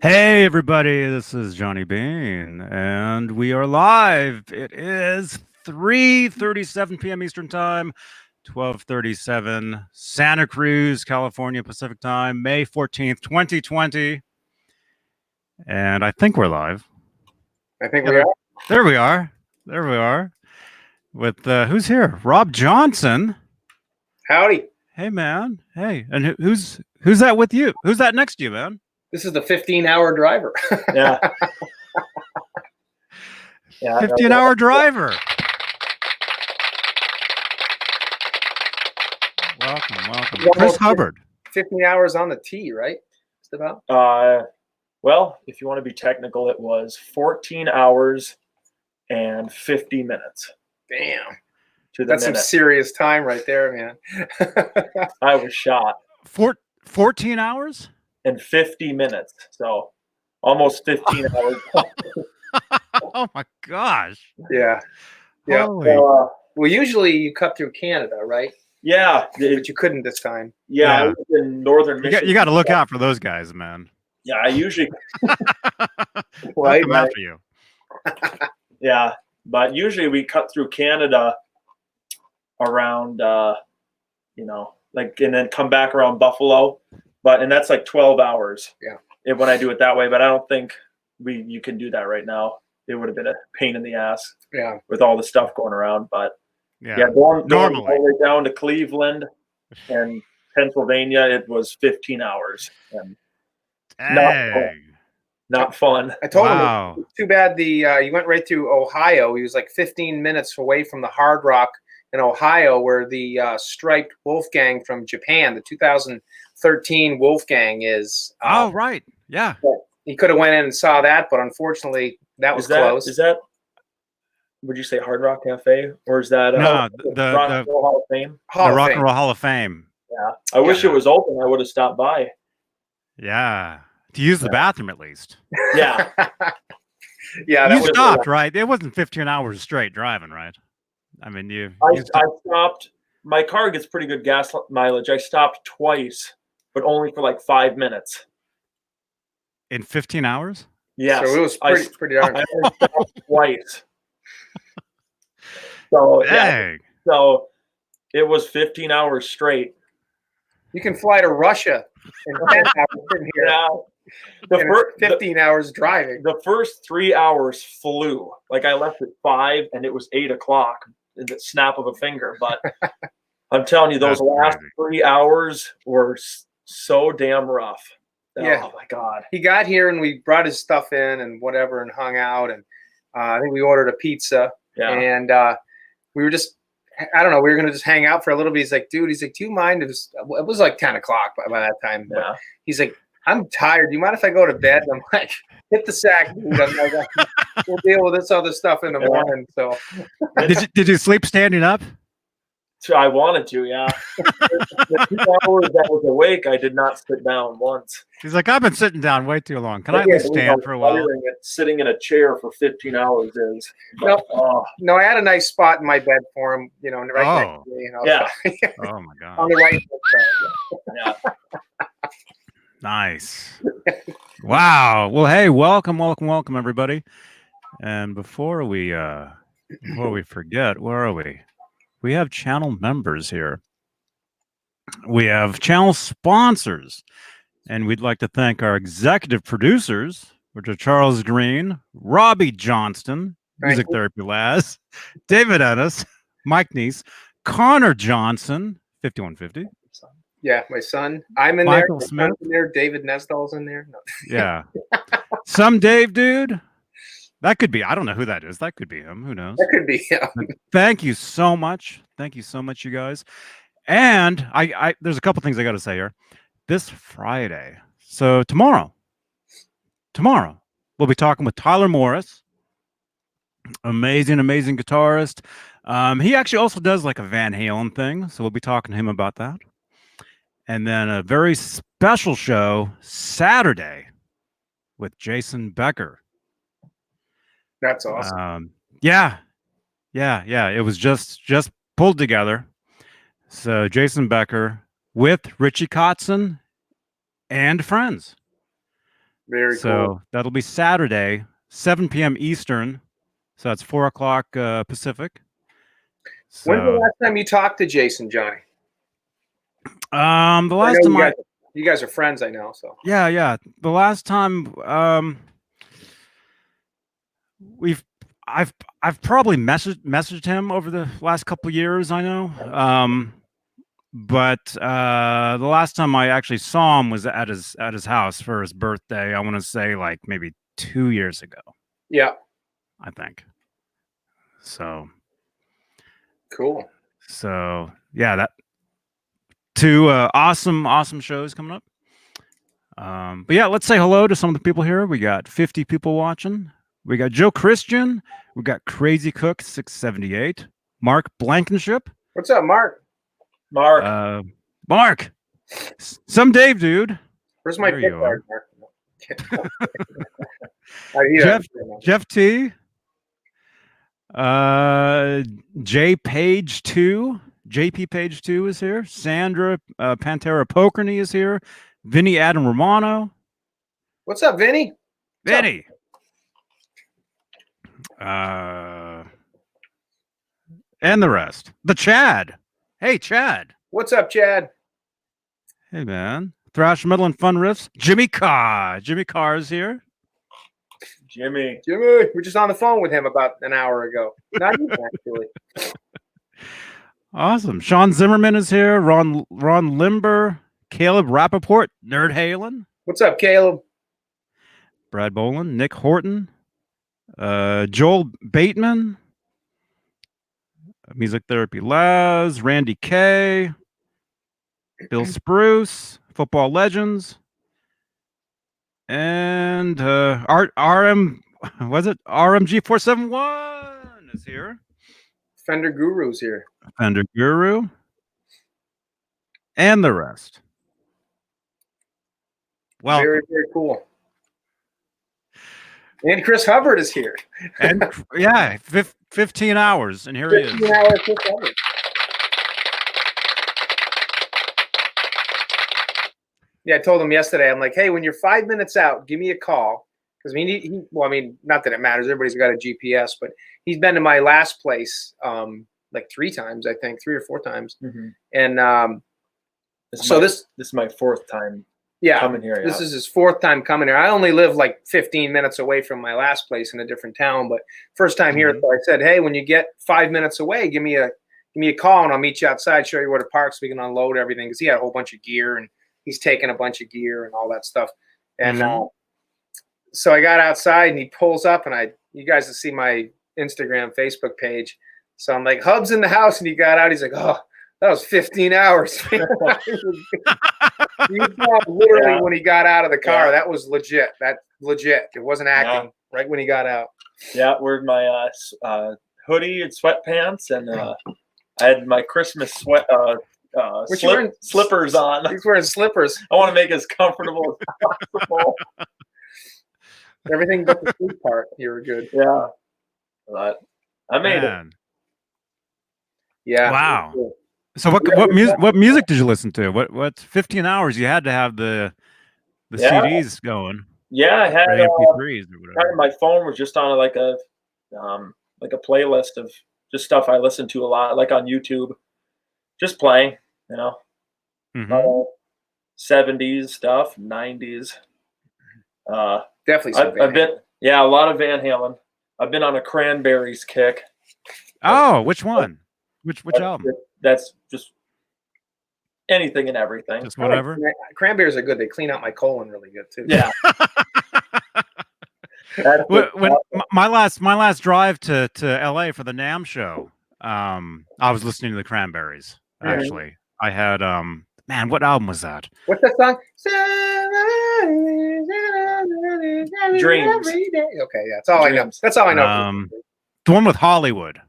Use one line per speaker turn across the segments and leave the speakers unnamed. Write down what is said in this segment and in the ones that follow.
Hey everybody, this is Johnny Beane, and we are live. It is 3:37 p.m. Eastern Time, 12:37 Santa Cruz, California Pacific Time, May 14th, 2020. And I think we're live.
I think we are.
There we are. There we are. With who's here? Rob Johnson.
Howdy.
Hey man. Hey. And who's that with you? Who's that next to you, man?
This is the 15-hour driver.
Yeah.
15-hour driver. Welcome. Chris Hubbard.
15 hours on the tee, right? Just about.
Well, if you want to be technical, it was 14 hours and 50 minutes.
Damn.
To the
That's
minute.
some serious time right there, man.
I was shot.
14 hours?
And 50 minutes. So almost 15 hours.
Oh my gosh.
Yeah. Well, usually you cut through Canada, right?
Yeah.
But you couldn't this time.
Yeah. I was in northern Michigan.
You got to look out for those guys, man.
Yeah, I usually
Right, come after you.
Yeah, but usually we cut through Canada around and then come back around Buffalo. And that's like 12 hours.
Yeah.
When I do it that way, but I don't think you can do that right now. It would have been a pain in the ass.
Yeah.
With all the stuff going around, but
yeah
going
normally
all the way down to Cleveland and Pennsylvania, it was 15 hours. And not fun.
I told him it's too bad you went right through Ohio. He was like 15 minutes away from the Hard Rock in Ohio, where the striped Wolfgang from Japan, the 2013 Wolfgang is.
Oh, right. Yeah.
He could have went in and saw that, but unfortunately that was close.
Is that, would you say Hard Rock Cafe? Or is that
the
Rock and Roll Hall of Fame?
The Rock and Roll Hall of Fame.
Yeah. I wish it was open. I would have stopped by.
Yeah. To use the bathroom at least.
Yeah.
Yeah.
You stopped, right? It wasn't 15 hours straight driving, right? I mean,
I stopped. My car gets pretty good gas mileage. I stopped twice, but only for like 5 minutes.
In 15 hours?
Yes.
So it was pretty darn.
I only stopped twice. So,
dang.
So it was 15 hours straight.
You can fly to Russia in 10 hours in here.
Yeah.
The first 15 hours driving.
The first 3 hours flew. Like I left at 5 and it was 8 o'clock in the snap of a finger. But I'm telling you, those last 3 hours were so damn rough.
Yeah.
Oh my God.
He got here and we brought his stuff in and whatever and hung out. And I think we ordered a pizza.
Yeah.
And we were just, I don't know, we were going to just hang out for a little bit. He's like, dude, do you mind? It was like 10 o'clock by that time.
Yeah.
But he's like, I'm tired. Do you mind if I go to bed? And I'm like, hit the sack, dude. I'm like, we'll deal with this other stuff in the morning. So,
did you sleep standing up?
I wanted to, yeah. The 2 hours that I was awake, I did not sit down once.
He's like, I've been sitting down way too long. Can I at least stand for a while?
Sitting in a chair for 15 hours is.
No, I had a nice spot in my bed for him. Right next to me.
Yeah.
Oh my God.
On the right side.
Yeah.
Nice. Wow. Well, hey, welcome, everybody. And before we forget, where are we? We have channel members here. We have channel sponsors, and we'd like to thank our executive producers, which are Charles Green, Robbie Johnston, Music Therapy Laz, David Ennis, Mike Neese, Connor Johnson, 5150.
Yeah, my son. I'm in
Michael
there.
Smith.
In there. David Nestall's in there. No.
Yeah. Some Dave dude. That could be. I don't know who that is. That could be him. Who knows?
That could be him.
Thank you so much. Thank you so much, you guys. And I there's a couple things I got to say here. This Friday, so tomorrow, we'll be talking with Tyler Morris, amazing guitarist. He actually also does like a Van Halen thing, so we'll be talking to him about that. And then a very special show Saturday with Jason Becker.
That's awesome.
Yeah. It was just pulled together. So Jason Becker with Richie Kotzen and friends.
Very cool.
That'll be Saturday, 7 p.m. Eastern. So that's 4 o'clock Pacific.
When's the
So
last time you talked to Jason, Johnny?
the
I
last
know
time
you guys are friends, I know. So
yeah. The last time I've probably messaged him over the last couple of years, I know. But the last time I actually saw him was at his house for his birthday. I want to say like maybe 2 years ago.
yeah,
I think. So
cool.
So yeah, that two awesome shows coming up. But yeah, let's say hello to some of the people here. We got 50 people watching. We got Joe Christian. We got Crazy Cook 678. Mark Blankenship.
What's up, Mark?
Mark. Some Dave, dude.
Where's my
There
pick
you
guard, Mark?
Jeff T. J Page 2. JP Page 2 is here. Sandra Pantera Pokerny is here. Vinny Adam Romano.
What's up, Vinny?
Vinny. And the rest. The Chad. Hey, Chad.
What's up, Chad?
Hey, man. Thrash Metal and Fun Riffs. Jimmy Carr. Jimmy Carr is here.
Jimmy. We're just on the phone with him about an hour ago. Not even, actually.
Awesome. Sean Zimmerman is here. Ron Limber. Caleb Rappaport. Nerd Halen.
What's up, Caleb?
Brad Boland. Nick Horton. Joel Bateman. Music Therapy Laz. Randy K. Bill Spruce. Football Legends. And RMG 471 is here.
Fender Guru's here.
Fender Guru. And the rest. Well,
very, very cool. And Chris Hubbard is here.
And yeah, 15 hours, and here he is.
15 hours, Chris Hubbard. Yeah, I told him yesterday. I'm like, hey, when you're 5 minutes out, give me a call because not that it matters. Everybody's got a GPS, but he's been to my last place like 3 times, I think, 3 or 4 times.
Mm-hmm.
And
this is my 4th time.
Yeah,
coming here.
This is his 4th time coming here. I only live like 15 minutes away from my last place in a different town, but first time here, so I said, hey, when you get 5 minutes away, give me a call and I'll meet you outside, show you where to park so we can unload everything because he had a whole bunch of gear and he's taking a bunch of gear and all that stuff. And so I got outside and he pulls up and you guys will see my Instagram, Facebook page. So I'm like, Hub's in the house, and he got out. He's like, oh, that was 15 hours. He literally when he got out of the car, that was legit. That legit. It wasn't acting right when he got out.
Yeah, we're my hoodie and sweatpants, and I had my Christmas slippers on.
He's wearing slippers.
I want to make it as comfortable as possible.
Everything but the sleep part. You were good.
Yeah. But I made it.
Yeah.
Wow. So what music did you listen to? What 15 hours you had to have the CDs going?
Yeah, I had
MP3s or whatever.
My phone was just on like a playlist of just stuff I listened to a lot, like on YouTube, just playing, 70s stuff, 90s.
Definitely.
A lot of Van Halen. I've been on a Cranberries kick.
Oh, which one? Which album?
That's just anything and everything.
Just whatever.
Cranberries are good. They clean out my colon really good too.
Yeah.
When my last drive to LA for the NAMM show, I was listening to the Cranberries. Actually, I had man, what album was that?
What's that song?
Dreams.
Okay, yeah, that's all I know. That's all I know.
The one with Hollywood.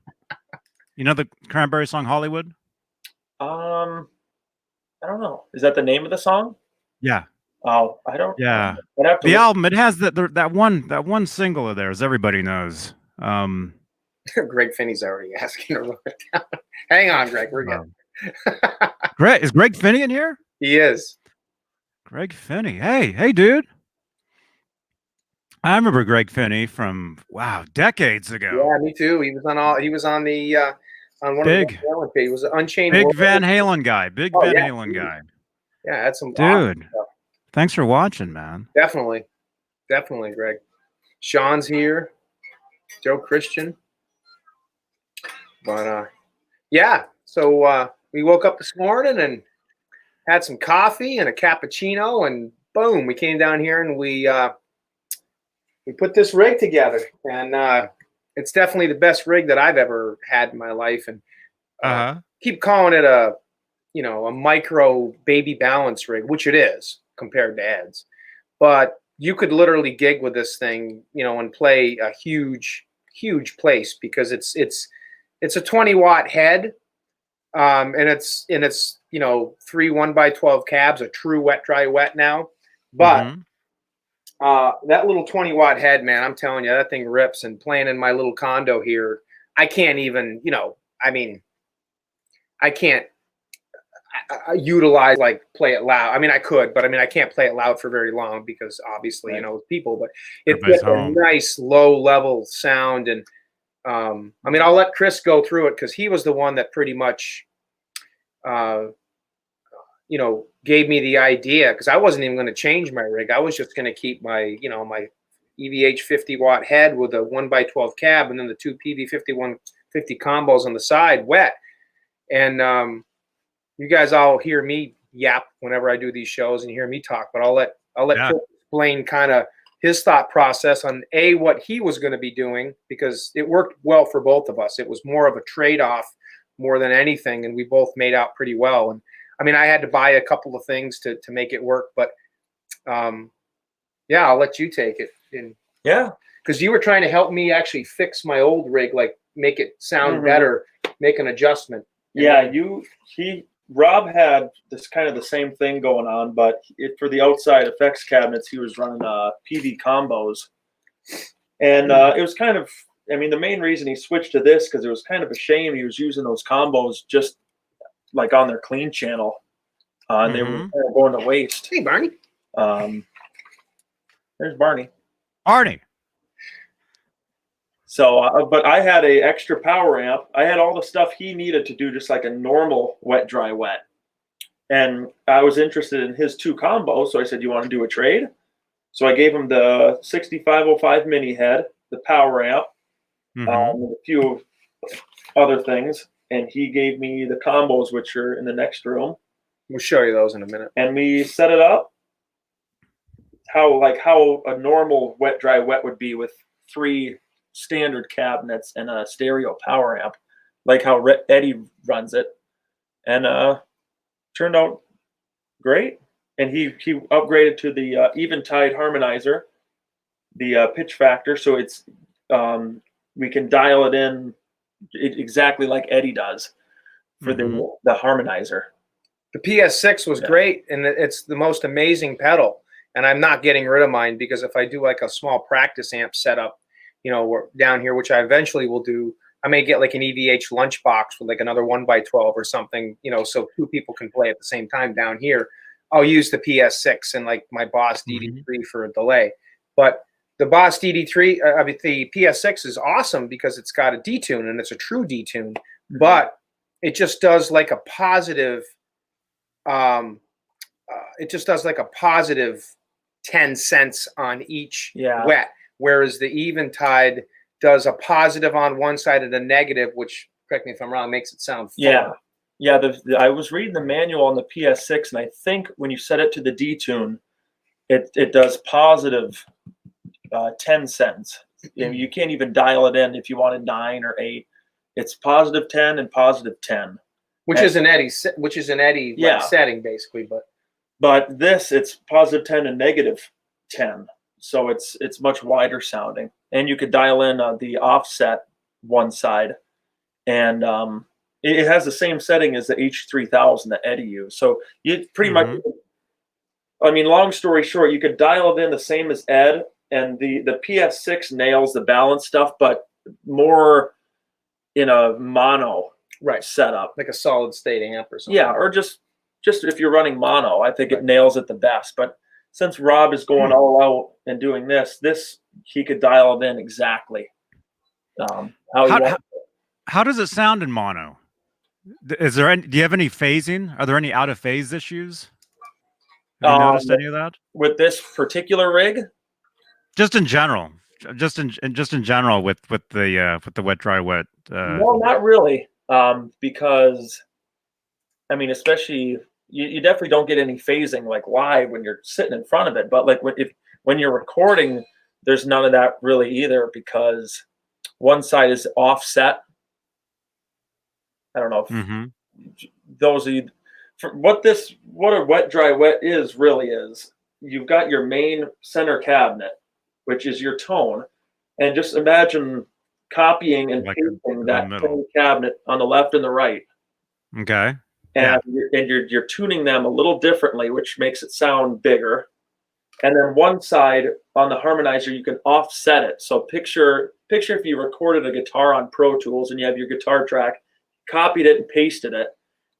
You know the Cranberry song Hollywood?
I don't know. Is that the name of the song?
Yeah.
Oh, I don't.
Yeah. The album, it has that one single of theirs. Everybody knows.
Greg Finney's already asking to write it down. Hang on, Greg. We're good.
Greg, is Greg Finney in here?
He is.
Greg Finney. Hey, dude. I remember Greg Finney from decades ago.
Yeah, me too. He was on the on one
Big,
of the Halen pages. It was an Unchained
big
World.
Van Halen guy. Big
Oh,
Van
yeah,
Halen
dude.
guy.
Yeah, that's some awesome
Dude,
stuff.
thanks for watching, man.
Definitely, Greg. Sean's here. Joe Christian. But yeah, so we woke up this morning and had some coffee and a cappuccino, and boom, we came down here and we put this rig together, and it's definitely the best rig that I've ever had in my life, and keep calling it a micro baby balance rig, which it is compared to Ed's, but you could literally gig with this thing, and play a huge place, because it's a 20-watt head, and it's 3 1x12 cabs, a true wet dry wet now, but that little 20-watt head, man, I'm telling you, that thing rips. And playing in my little condo here, I can't even, I can't utilize, like, play it loud. I mean, I could, but I can't play it loud for very long, because obviously,
right,
with people, but it's just a nice low level sound. And I'll let Chris go through it, because he was the one that pretty much, gave me the idea, because I wasn't even going to change my rig. I was just going to keep my, my EVH 50-watt head with a 1x12 cab, and then the two PV 5150 combos on the side wet. And you guys all hear me yap whenever I do these shows and hear me talk, but I'll let Chris explain kind of his thought process on what he was going to be doing, because it worked well for both of us. It was more of a trade-off more than anything, and we both made out pretty well. And I had to buy a couple of things to make it work, but yeah, I'll let you take it.
Yeah,
because you were trying to help me actually fix my old rig, like make it sound better, make an adjustment.
Yeah, Rob had this kind of the same thing going on, but for the outside effects cabinets, he was running PV combos, and it was kind of, the main reason he switched to this, because it was kind of a shame he was using those combos just like on their clean channel, and they were kind of going to waste.
Hey, Barney.
There's Barney.
Barney.
So, but I had a extra power amp. I had all the stuff he needed to do just like a normal wet, dry, wet. And I was interested in his two combos. So I said, you want to do a trade? So I gave him the 6505 mini head, the power amp, a few other thing. And he gave me the combos, which are in the next room.
We'll show you those in a minute.
And we set it up how a normal wet, dry, wet would be, with 3 standard cabinets and a stereo power amp, like how Eddie runs it, and turned out great. And he upgraded to the Eventide harmonizer, the pitch factor, so it's we can dial it in exactly like Eddie does for the harmonizer.
The PS6 was great, and it's the most amazing pedal. And I'm not getting rid of mine, because if I do like a small practice amp setup, down here, which I eventually will do, I may get like an EVH lunchbox with like another 1x12 or something, so 2 people can play at the same time down here. I'll use the PS6 and like my Boss DD3 for a delay. But the Boss DD3, the PS6 is awesome, because it's got a detune, and it's a true detune, but it just does like a positive, 10 cents on each wet. Whereas the Eventide does a positive on one side and a negative, which, correct me if I'm wrong, makes it sound full.
Yeah. I was reading the manual on the PS6, and I think when you set it to the detune, it does positive 10 cents. You can't even dial it in if you want a 9 or 8. It's positive 10 and positive 10,
which is an Eddie setting basically.
But this, it's positive 10 and negative 10. So it's much wider sounding, and you could dial in the offset one side, and it has the same setting as the H3000 that Eddie used. So you pretty much, long story short, you could dial it in the same as Ed, and the PS6 nails the balance stuff, but more in a mono setup,
like a solid state amp or something.
Yeah, or just if you're running mono, I think it nails it the best. But since Rob is going all out and doing this, he could dial it in exactly.
How does it sound in mono? Do you have any phasing? Are there any out of phase issues? Have you noticed any of that
with this particular rig?
Just in general, just in general with the wet dry wet.
No, not really. Because I mean, especially you definitely don't get any phasing like live when you're sitting in front of it. But like when you're recording, there's none of that really either, because one side is offset. I don't know if those are you, for what a wet dry wet really is. You've got your main center cabinet, which is your tone, and just imagine copying and pasting that same cabinet on the left and the right.
Okay.
And you're tuning them a little differently, which makes it sound bigger. And then one side on the harmonizer, you can offset it. So picture if you recorded a guitar on Pro Tools and you have your guitar track, copied it and pasted it,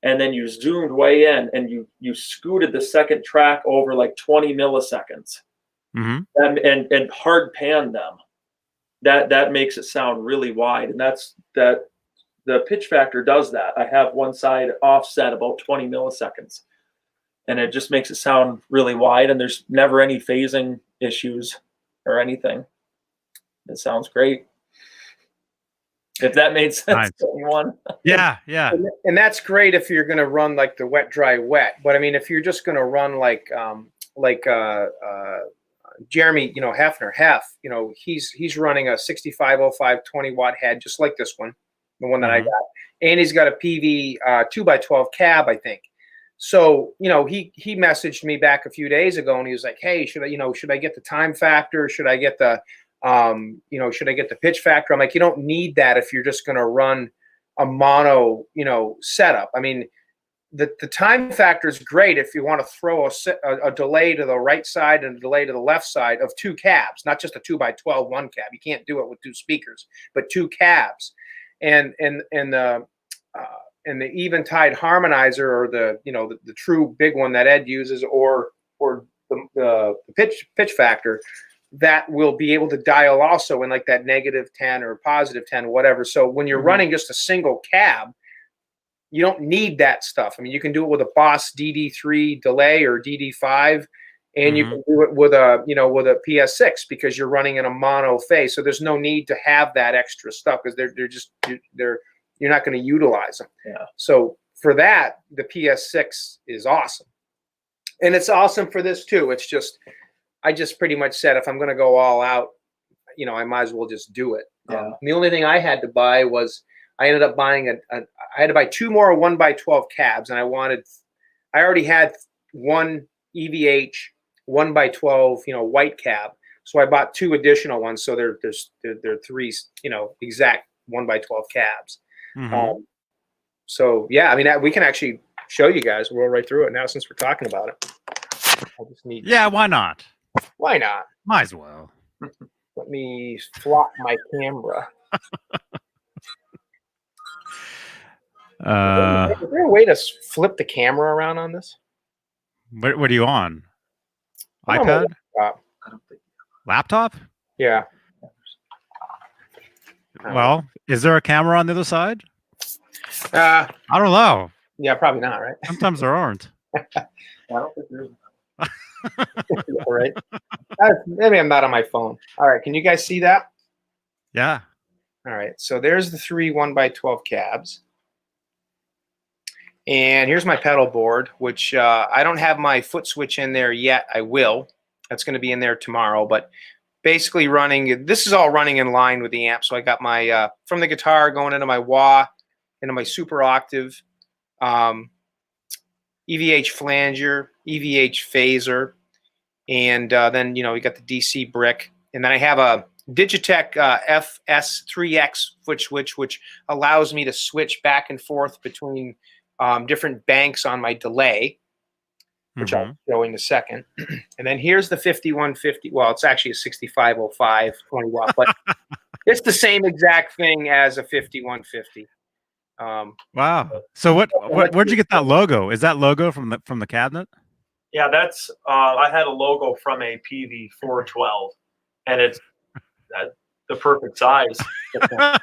and then you zoomed way in and you scooted the second track over like 20 milliseconds, and hard panned them. That makes it sound really wide, and the pitch factor does that. I have one side offset about 20 milliseconds, and it just makes it sound really wide, and there's never any phasing issues or anything. It sounds great. If that made sense to anyone.
Yeah.
And that's great if you're going to run like the wet, dry, wet. But I mean, if you're just going to run like Jeremy, Hefner, he's running a 6505 20-watt head, just like this one, the one that I got. And he's got a PV 2x12 cab, I think. So, he messaged me back a few days ago and he was like, hey, should I get the time factor? Should I get the should I get the pitch factor? I'm like, you don't need that if you're just going to run a mono, setup. I mean, the time factor is great if you want to throw a delay to the right side and a delay to the left side of two cabs, not just a 2x12 one cab. You can't do it with two speakers, but two cabs. And the Eventide harmonizer, or the true big one that Ed uses, or the pitch factor, that will be able to dial also in like that -10 or +10, whatever. So when you're running just a single cab, you don't need that stuff. I mean, you can do it with a Boss DD3 delay or DD5, and you can do it with a PS6 because you're running in a mono phase. So there's no need to have that extra stuff because you're not going to utilize them.
Yeah.
So for that, the PS6 is awesome, and it's awesome for this too. It's just, I just pretty much said, if I'm going to go all out, I might as well just do it.
Yeah.
The only thing I had to buy was, I ended up buying I had to buy 2 more 1x12 cabs, and I already had one EVH 1x12, white cab. So I bought 2 additional ones. So they're 3, exact 1x12 cabs. So yeah, I mean, we can actually show you guys. We'll roll right through it now since we're talking about it. I just need.
Yeah, why not?
Why not?
Might as well.
Let me flop my camera. Is there a way to flip the camera around on this?
What are you on? iPad? Laptop?
Yeah.
Well, is there a camera on the other side?
I
don't know.
Yeah, probably not, right?
Sometimes there aren't.
I don't think there's.
All right. Maybe I'm not on my phone. All right. Can you guys see that?
Yeah.
All right. So there's the 3 1x12 cabs. And here's my pedal board, which I don't have my foot switch in there yet. I will. That's going to be in there tomorrow. But basically this is all running in line with the amp. So I got my, from the guitar going into my wah, into my super octave, EVH flanger, EVH phaser, and then we got the DC brick, and then I have a Digitech FS3X foot switch, which allows me to switch back and forth between different banks on my delay, which I'll show in a second. And then here's the 5150. Well, it's actually a 6505 20-watt, but it's the same exact thing as a 5150.
Wow. So where'd you get that logo? Is that logo from the cabinet?
Yeah, that's I had a logo from a PV 412, and it's the perfect size. Oh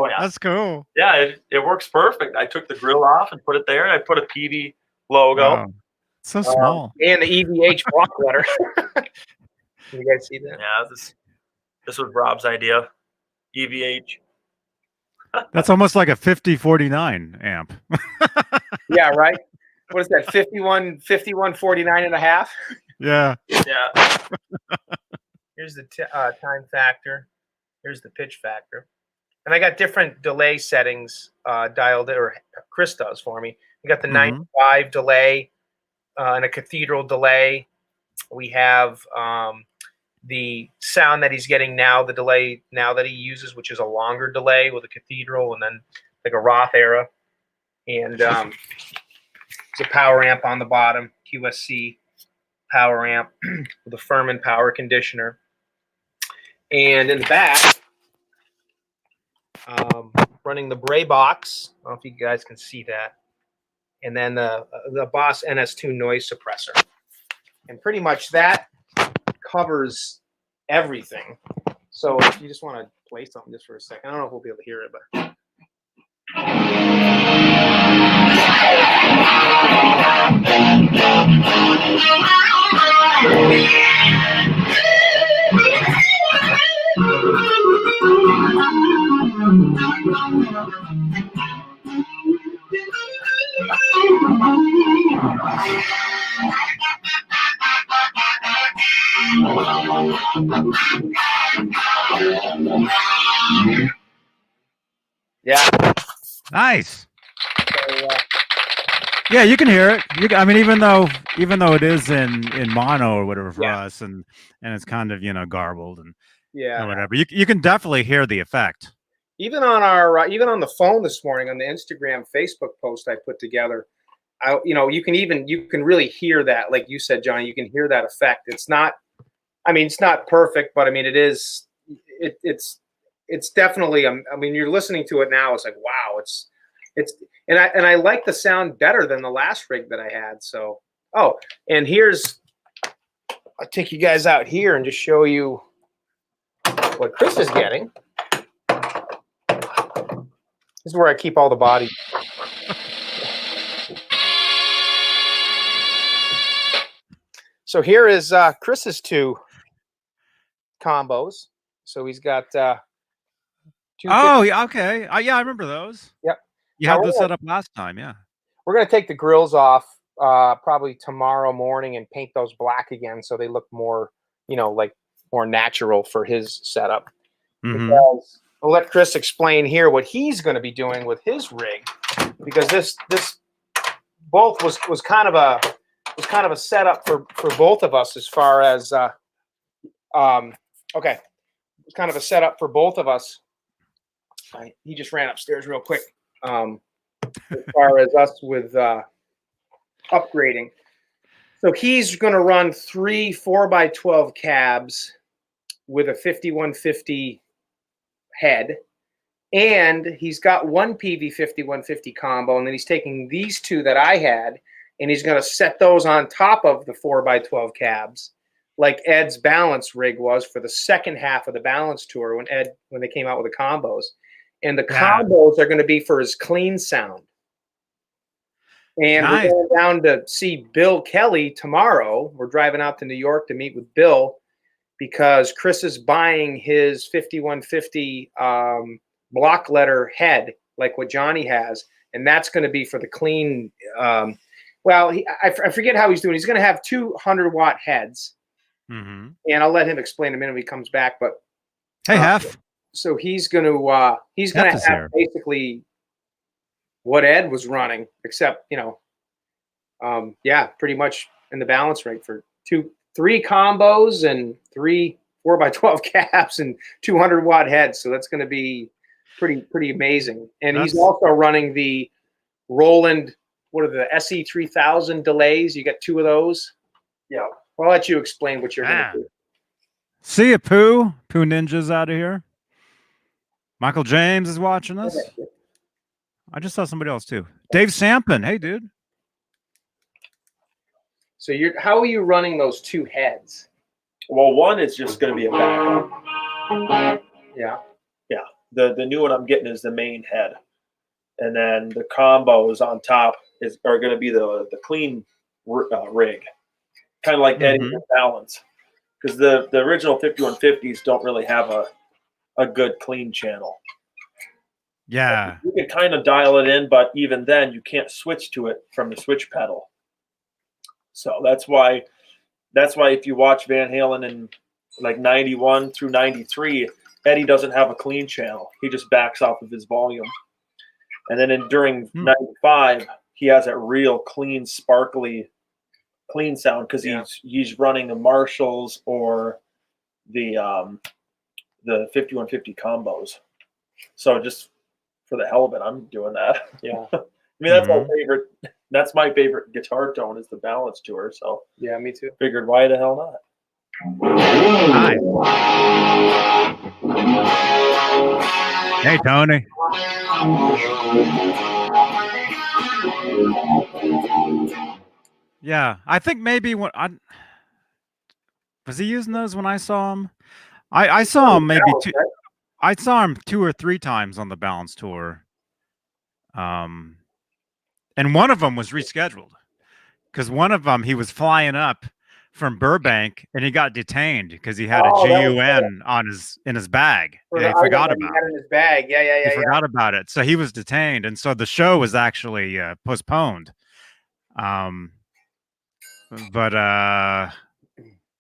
yeah,
That's cool.
yeah, it works perfect. I took the grill off and put it there. I put a PV logo.
Wow. So small.
And the EVH block letter. You guys see that?
Yeah, this was Rob's idea. EVH.
That's almost like a 5049 amp.
Yeah, right. What is that? 5149 and a half.
Yeah.
Yeah.
Here's the time factor. Here's the pitch factor. And I got different delay settings dialed in, or Chris does for me. We got the 95 delay and a cathedral delay. We have the sound that he's getting now, the delay now that he uses, which is a longer delay with a cathedral and then like a Roth era. And there's a power amp on the bottom, QSC power amp with a Furman power conditioner. And in the back, running the Bray box. I don't know if you guys can see that. And then the Boss NS2 noise suppressor. And pretty much that covers everything. So if you just want to play something just for a second, I don't know if we'll be able to hear it, but. Yeah.
Nice. Yeah, you can hear it. I mean, even though it is in mono or whatever for us, and it's kind of garbled and whatever. You can definitely hear the effect.
Even on our even on the phone this morning on the Instagram Facebook post I put together, you can really hear that, like you said, Johnny. You can hear that effect. It's not, I mean, it's not perfect, but I mean, it's definitely. I mean, you're listening to it now. It's like, wow, and I like the sound better than the last rig that I had. So, and I'll take you guys out here and just show you what Chris is getting. This is where I keep all the bodies. So here is Chris's two combos. So he's got two.
Oh, yeah, okay. Yeah, I remember those.
Yep.
You had those set up last time, yeah.
We're going to take the grills off probably tomorrow morning and paint those black again so they look more, like more natural for his setup. Because I'll let Chris explain here what he's going to be doing with his rig, because this both was kind of a setup for both of us as far as okay, it was kind of a setup for both of us. He just ran upstairs real quick. As far as us with upgrading, so he's going to run 3 4x12 cabs with a 5150 head, and he's got one PV 5150 combo, and then he's taking these two that I had, and he's going to set those on top of the 4x12 cabs, like Ed's balance rig was for the second half of the balance tour when they came out with the combos. And the combos are going to be for his clean sound. And we're going down to see Bill Kelly tomorrow. We're driving out to New York to meet with Bill because Chris is buying his 5150 block letter head, like what Johnny has. And that's going to be for the clean. I forget how he's doing. He's going to have 200-watt heads. And I'll let him explain in a minute when he comes back. But
hey, Hef.
So he's going to have basically what Ed was running, except pretty much in the balance rig for 3 combos and 3 4x12 cabs and 200-watt heads. So that's going to be pretty amazing. And he's also running the Roland, what are the SE3000 delays? You got 2 of those. Yeah, I'll let you explain what you're going to do.
See ya, Pooh Ninja's out of here. Michael James is watching us. I just saw somebody else too. Dave Sampin. Hey, dude.
So how are you running those two heads?
Well, one is just going to be a backup.
Yeah.
Yeah. The new one I'm getting is the main head, and then the combos on top are going to be the clean rig, kind of like Eddie balance, because the original 5150s don't really have a good clean channel.
Yeah.
You can kind of dial it in, but even then you can't switch to it from the switch pedal. So that's why if you watch Van Halen in like 91 through 93, Eddie doesn't have a clean channel. He just backs off of his volume. And then during 95, he has a real clean, sparkly, clean sound because he's running the Marshalls or the 5150 combos. So just for the hell of it, I'm doing that.
Yeah.
I mean, that's my favorite. That's my favorite guitar tone is the balance tour. So
yeah, me too.
Figured why the hell not?
Hi. Hey, Tony. Yeah, I think maybe was he using those when I saw him? I saw him maybe two. I saw him 2 or 3 times on the balance tour. And one of them was rescheduled because one of them he was flying up from Burbank and he got detained because he had a GUN in his bag. Yeah, he forgot about it.
In his bag. Yeah.
He forgot about it, so he was detained, and so the show was actually postponed. But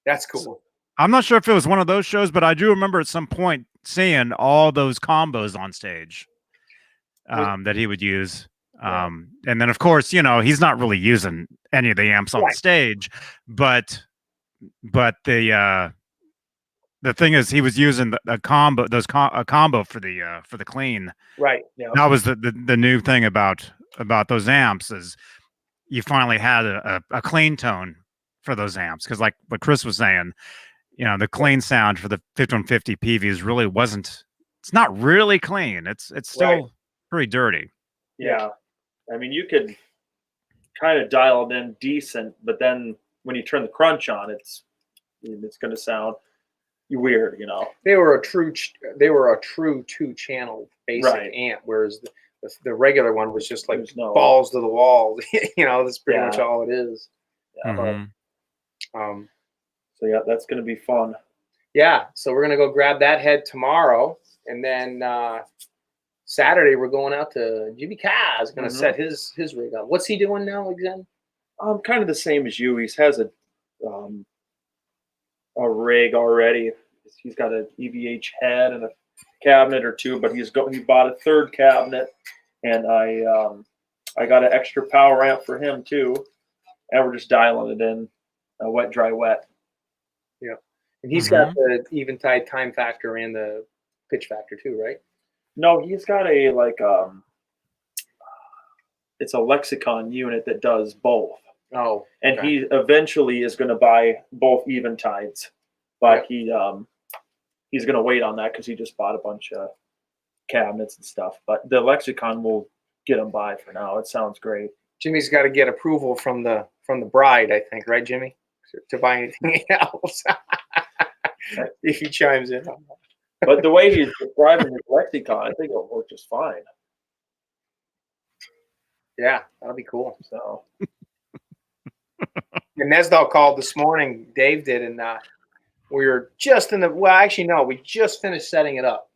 that's cool.
I'm not sure if it was one of those shows, but I do remember at some point seeing all those combos on stage that he would use. And then, of course, he's not really using any of the amps on stage, but the thing is, he was using a combo for the clean.
Right. Yeah.
That was the new thing about those amps is you finally had a clean tone for those amps because, like what Chris was saying, the clean sound for the 5150 PVs really wasn't. It's not really clean. It's still pretty dirty.
Yeah, I mean, you could kind of dial it in decent, but then when you turn the crunch on, it's going to sound weird.
They were a true 2-channel basic amp, whereas the regular one was just like balls to the wall. That's pretty much all it is.
Yeah. So yeah, that's going to be fun.
Yeah, so we're gonna go grab that head tomorrow, and then Saturday we're going out to Jimmy Kaz. Going to set his rig up. What's he doing now, again?
Kind of the same as you. He has a rig already. He's got an EVH head and a cabinet or two, but he bought a third cabinet, and I got an extra power amp for him too, and we're just dialing it in, wet, dry, wet.
Yeah, and he's got the Eventide time factor and the pitch factor too, right?
No, he's got it's a Lexicon unit that does both.
Oh,
and he eventually is going to buy both Eventides, but he's going to wait on that because he just bought a bunch of cabinets and stuff. But the Lexicon will get him by for now. It sounds great.
Jimmy's got to get approval from the bride, I think, right, Jimmy, to buy anything else. If he chimes in on that.
But the way he's describing his Lexicon, I think it'll work just fine.
Yeah, that'll be cool.
So,
and Nesdal called this morning. Dave did, and we were just in the. Well, actually, no, we just finished setting it up.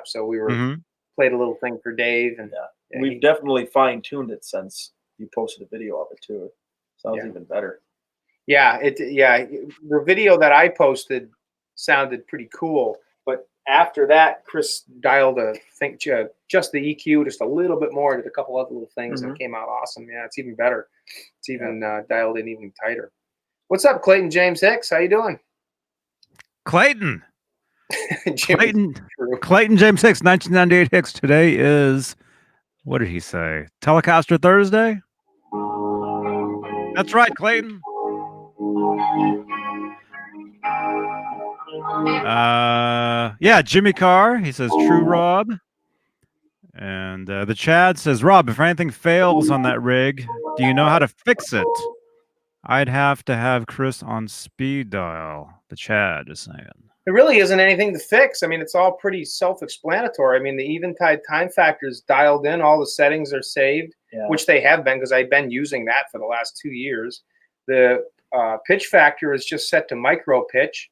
So we were played a little thing for Dave, and
we've definitely fine-tuned it since you posted a video of it too. Sounds even better.
Yeah, the video that I posted sounded pretty cool, but after that, Chris dialed just the EQ just a little bit more, did a couple other little things, and it came out awesome. Yeah, it's even better. It's even dialed in even tighter. What's up, Clayton James Hicks? How you doing?
Clayton James Hicks, 1998 Hicks. Today is, what did he say? Telecaster Thursday? That's right, Clayton. Jimmy Carr, he says true Rob. And the Chad says, Rob, if anything fails on that rig, do you know how to fix it? I'd have to have Chris on speed dial. The Chad is saying.
There really isn't anything to fix. I mean, it's all pretty self-explanatory. I mean, the eventide time factor is dialed in. All the settings are saved, which they have been because I've been using that for the last 2 years. The pitch factor is just set to micro pitch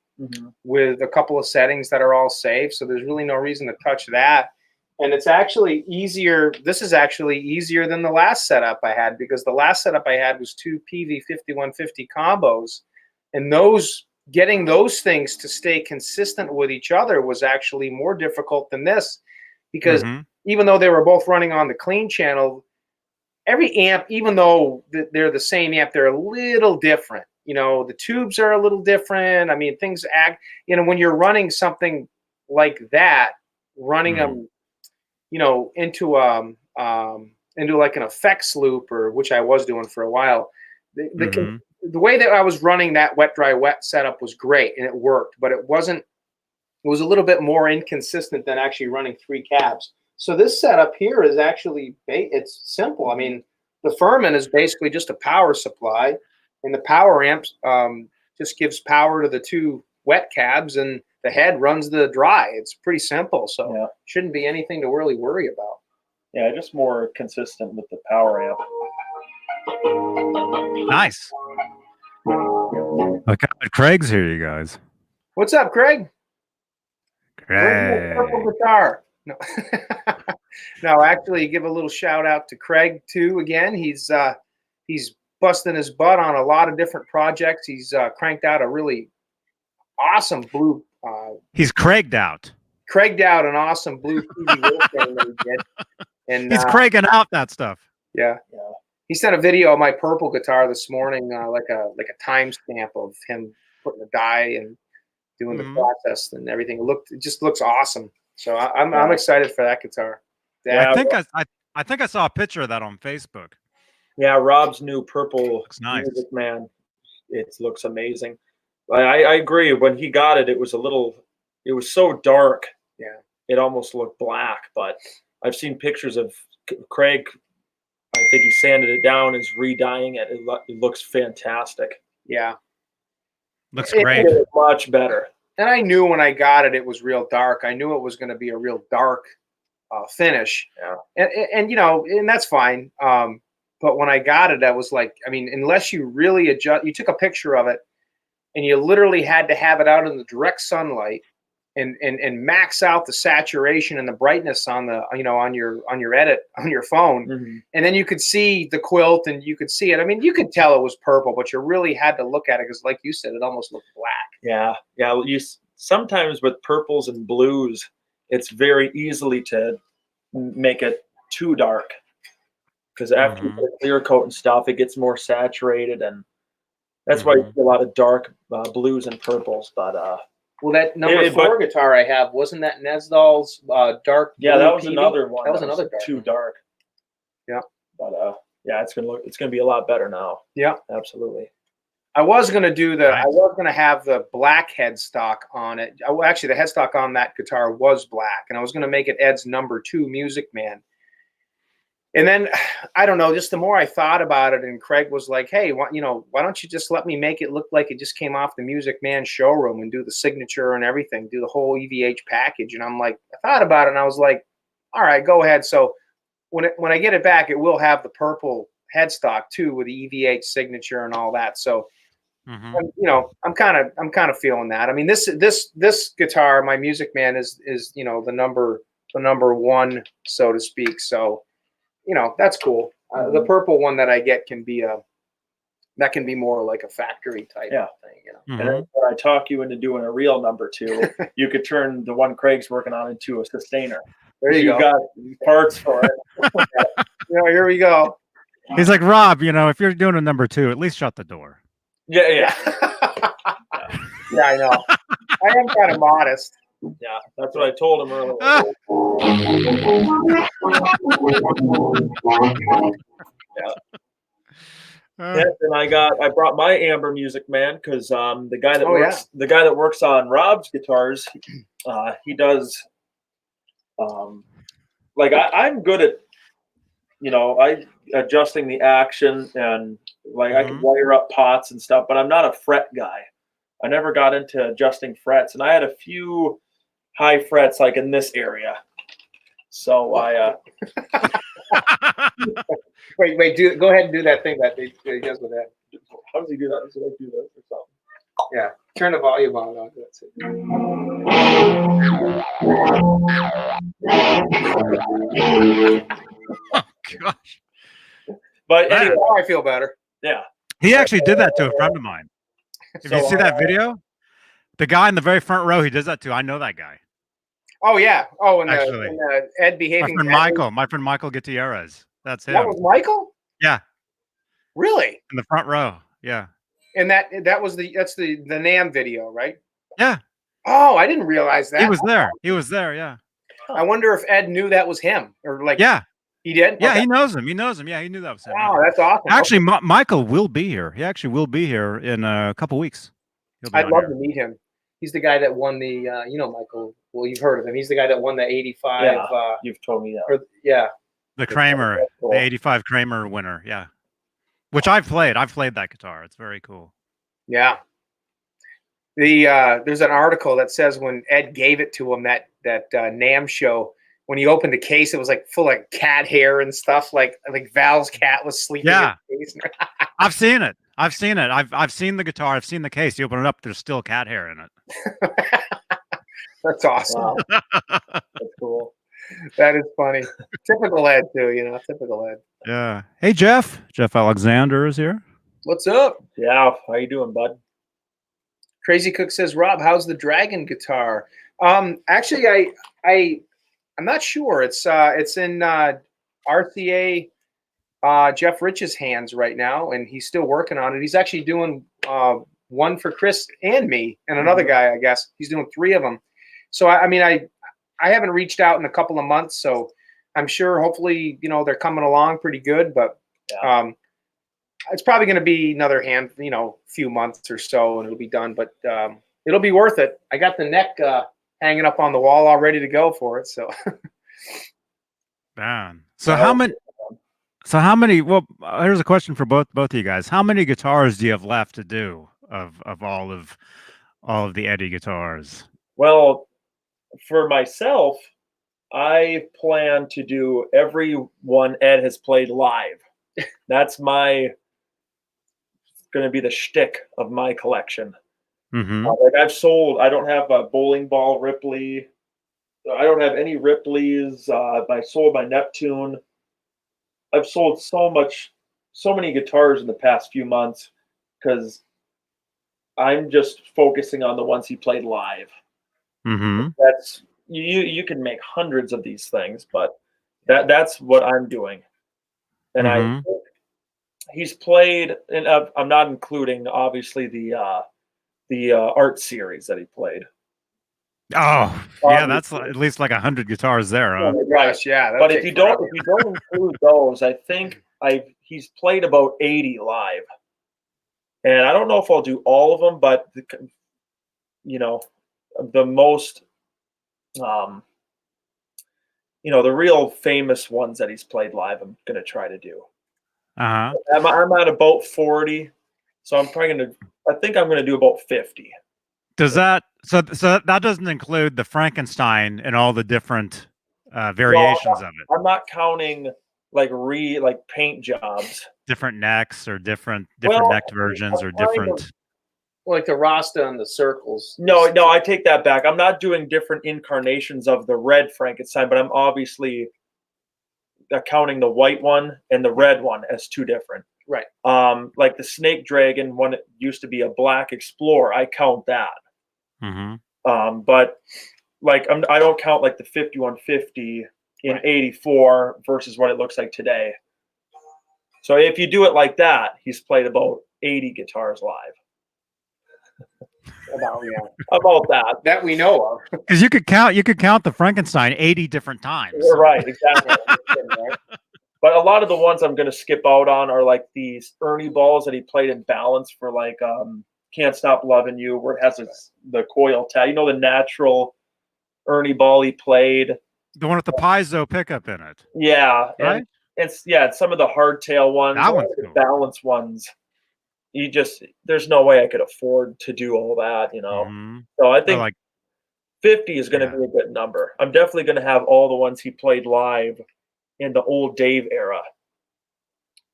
with a couple of settings that are all saved. So there's really no reason to touch that. And it's actually easier. This is actually easier than the last setup I had, because the last setup I had was 2 PV5150 combos, and getting those things to stay consistent with each other was actually more difficult than this, because even though they were both running on the clean channel, every amp, even though they're the same amp, they're a little different. You know, the tubes are a little different. I mean, things act, you know, when you're running something like that, running them, you know, into like an effects loop, or which I was doing for a while, the way that I was running that wet, dry, wet setup was great and it worked, but it was a little bit more inconsistent than actually running 3 cabs. So this setup here is actually, it's simple. I mean, the Furman is basically just a power supply, and the power amp just gives power to the 2 wet cabs, and the head runs the dry. It's pretty simple. So shouldn't be anything to really worry about.
Yeah, just more consistent with the power amp.
Nice. Okay, Craig's here, you guys.
What's up, Craig?
Craig.
Purple guitar. No. No, actually, give a little shout out to Craig too. Again, he's busting his butt on a lot of different projects. He's cranked out a really awesome blue.
He's Craiged out
an awesome blue TV Wolfgang that he did. And
he's Craiging out that stuff.
Yeah. He sent a video of my purple guitar this morning, like a timestamp of him putting the dye and doing the process and everything. It just looks awesome. So I'm excited for that guitar.
Yeah, I think I saw a picture of that on Facebook.
Yeah, Rob's new purple
looks nice.
Music Man. It looks amazing. I agree. When he got it, it was so dark.
Yeah,
it almost looked black. But I've seen pictures of Craig. I think he sanded it down, is re-dyeing it. It looks fantastic.
Yeah,
looks great.
It much better.
And I knew when I got it, it was real dark. I knew it was going to be a real dark finish.
Yeah,
and you know, and that's fine. But when I got it, I was like, I mean, unless you really adjust, you took a picture of it, and you literally had to have it out in the direct sunlight and max out the saturation and the brightness on the, you know, on your edit on your phone. And then you could see the quilt and you could see it. I mean, you could tell it was purple, but you really had to look at it because, like you said, it almost looked black.
Yeah. You sometimes with purples and blues, it's very easily to make it too dark, because after you put a clear coat and stuff, it gets more saturated, and that's why you see a lot of dark blues and purples. But
well, that number 4 guitar I have, wasn't that Nesdal's dark?
Yeah, that was another one.
That was another dark.
Too dark.
Yeah,
but yeah, it's gonna be a lot better now.
Yeah,
absolutely.
I was gonna have the black headstock on it. Actually, the headstock on that guitar was black, and I was gonna make it Ed's number 2 Music Man. And then, I don't know, just the more I thought about it, and Craig was like, hey, why don't you just let me make it look like it just came off the Music Man showroom and do the signature and everything, do the whole EVH package. And I'm like, I thought about it, and I was like, all right, go ahead. So when I get it back, it will have the purple headstock too, with the EVH signature and all that. So, you know, I'm kind of feeling that. I mean, this guitar, my Music Man, is you know, the number 1, so to speak. So, you know, that's cool. The purple one that I get can be more like a factory type thing, you know.
And then when I talk you into doing a real number 2, you could turn the one Craig's working on into a sustainer.
There you go.
Got parts for it.
You know, here we go.
He's like, Rob, you know, if you're doing a number 2, at least shut the door.
Yeah.
Yeah, I know. I am kind of modest.
Yeah, that's what I told him earlier. And I brought my Amber Music Man, because the guy that works on Rob's guitars, he does like I'm good at I adjusting the action and like I can
Mhm.
wire up pots and stuff, but I'm not a fret guy. I never got into adjusting frets, and I had a few high frets like in this area. So I
Wait, go ahead and do that thing that he does with that.
how does he do that? Does he like do this or something?
Yeah, turn the volume on. That's it.
Oh gosh.
But
Man.
anyway,
Now I feel better.
yeah.
He actually did that to a friend of mine. If
So
you see that video, the guy in the very front row, he does that to. I know that guy.
Oh yeah. Oh, and
Actually.
the Ed
My
behaving.
friend
badly.
My friend Michael Gutierrez. That's
That
him.
was Michael.
Yeah,
Really?
in the front row. Yeah.
And that's the NAMM video, right?
Yeah.
Oh, I didn't realize that.
He was there. He was there. Yeah.
I wonder if Ed knew that was him, or like
Yeah.
he did.
Yeah.
Okay.
He knows him. He knows him. Yeah. He knew that was him.
Wow,
Yeah.
that's awesome.
Actually, Michael will be here. He actually will be here in a couple weeks. He'll be
I'd
on
love
here.
to meet him. He's the guy that won the, Michael. Well, you've heard of him. He's the guy that won the '85.
Yeah, you've told me that.
Yeah.
The Kramer,
That's cool.
the '85 Kramer winner. Yeah. Which I've played. I've played that guitar. It's very cool.
Yeah. There's an article that says when Ed gave it to him that NAMM show, when he opened the case, it was like full of cat hair and stuff. Like Val's cat was sleeping.
Yeah.
In the case.
I've seen it. I've seen it. I've seen the guitar. I've seen the case. You open it up, there's still cat hair in it.
That's awesome.
Wow. That's cool.
That is funny. Typical Ed too. Typical Ed.
Yeah. Hey, Jeff. Jeff Alexander is here.
What's up?
Yeah, how you doing, bud?
Crazy Cook says, Rob, how's the Dragon guitar? Actually, I'm not sure. It's in RCA Jeff Rich's hands right now, and he's still working on it. He's actually doing one for Chris and me and another guy. I guess he's doing 3 of them. So I haven't reached out in a couple of months, so I'm sure hopefully they're coming along pretty good. But it's probably going to be another few months or so, and it'll be done. But it'll be worth it. I got the neck hanging up on the wall all ready to go for it. So,
Man. So how many? Well, here's a question for both of you guys. How many guitars do you have left to do of all of the Eddie guitars?
Well, for myself, I plan to do every one Ed has played live. That's going to be the shtick of my collection.
Mm-hmm.
Like I've sold, I don't have a bowling ball Ripley. I don't have any Ripleys. I sold my Neptune. I've sold so many guitars in the past few months because I'm just focusing on the ones he played live.
Mm-hmm.
That's you can make hundreds of these things, but that's what I'm doing. And I think he's played, and I'm not including obviously the art series that he played.
Oh, yeah, that's at least like 100 guitars there, huh?
oh my gosh, yeah.
But if you don't include those, I think he's played about 80 live. And I don't know if I'll do all of them, but the most the real famous ones that he's played live, I'm going to try to do.
Uh-huh.
I'm at about 40, so I think I'm going to do about 50.
Does that so that doesn't include the Frankenstein and all the different variations of it?
I'm not counting like paint jobs,
different necks or different necked versions or different.
Like the Rasta and the circles.
No, I take that back. I'm not doing different incarnations of the red Frankenstein, but I'm obviously counting the white one and the red one as 2 different.
Right.
Like the Snake Dragon one, it used to be a Black Explorer. I count that.
Mm-hmm.
But like I don't count like the 5150 in '84 versus what it looks like today. So if you do it like that, he's played about 80 guitars live. About that
we know of.
Because you could count the Frankenstein 80 different times.
You're right, exactly. But a lot of the ones I'm going to skip out on are like these Ernie balls that he played in Balance for like Can't Stop Loving You, where it has the coil tab. The natural Ernie ball he played.
The one with the piezo pickup in it.
Yeah.
Right?
It's some of the hardtail ones,
That
all
one's
the
cool.
balance ones. There's no way I could afford to do all that,
Mhm.
So I
Or
think
like
50 is going to be a good number. I'm definitely going to have all the ones he played live in the old Dave era.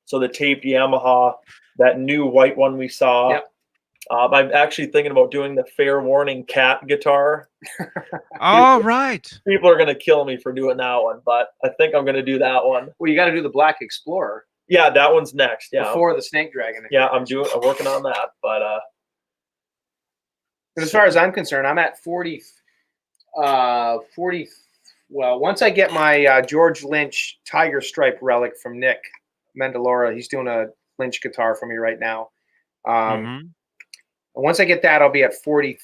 So the taped Yamaha, that new white one we saw.
Yep.
I'm actually thinking about doing the Fair Warning Cat guitar.
Oh, right.
People are going to kill me for doing that one, but I think I'm going to do that one.
Well, you got to do the Black Explorer.
Yeah, that one's next. Yeah,
before the Snake Dragon.
Yeah, I'm working on that. But
as far as I'm concerned, I'm at 40. Well, once I get my George Lynch Tiger Stripe relic from Nick Mandalora, he's doing a Lynch guitar for me right now. Once I get that, I'll be at 40.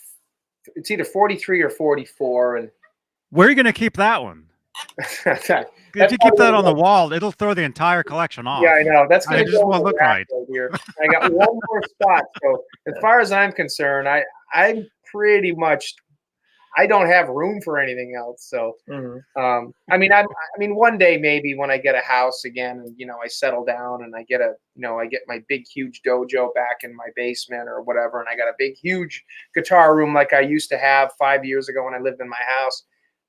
It's either 43 or 44. And
where are you going to keep that one? If you keep that on the wall, it'll throw the entire collection off.
Yeah, I know. That's going to
just won't look right
here. I got one more spot. So as far as I'm concerned, I'm pretty much. I don't have room for anything else. So, I mean, one day maybe when I get a house again, and I settle down and I get I get my big huge dojo back in my basement or whatever, and I got a big huge guitar room like I used to have 5 years ago when I lived in my house.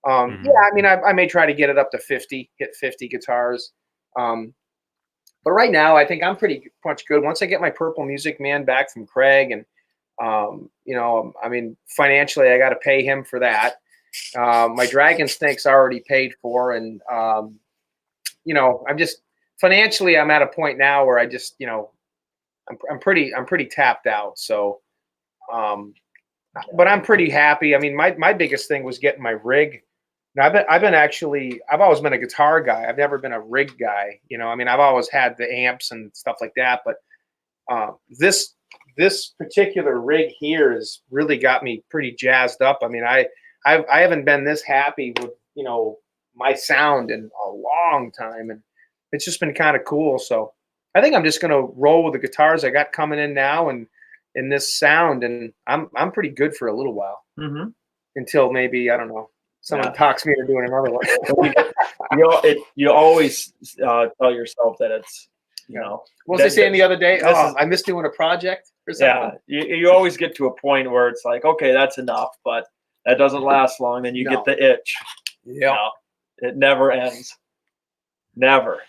Yeah, I mean, I may try to get it up to 50, hit 50 guitars. But right now, I think I'm pretty much good. Once I get my Purple Music Man back from Craig, and I mean, financially, I got to pay him for that. My Dragon Snake's already paid for, and I'm just financially, I'm at a point now where I just, I'm pretty tapped out. So, but I'm pretty happy. I mean, my biggest thing was getting my rig. Now, I've always been a guitar guy. I've never been a rig guy. I mean, I've always had the amps and stuff like that. But this particular rig here has really got me pretty jazzed up. I mean, I haven't been this happy with my sound in a long time, and it's just been kind of cool. So I think I'm just gonna roll with the guitars I got coming in now and in this sound, and I'm pretty good for a little while until maybe I don't know. Someone talks me into doing another one.
You always tell yourself that it's,
what was I saying the other day? I missed doing a project or something.
Yeah, you always get to a point where it's like, okay, that's enough, but that doesn't last long. Then you get the itch.
Yeah,
it never ends. Never.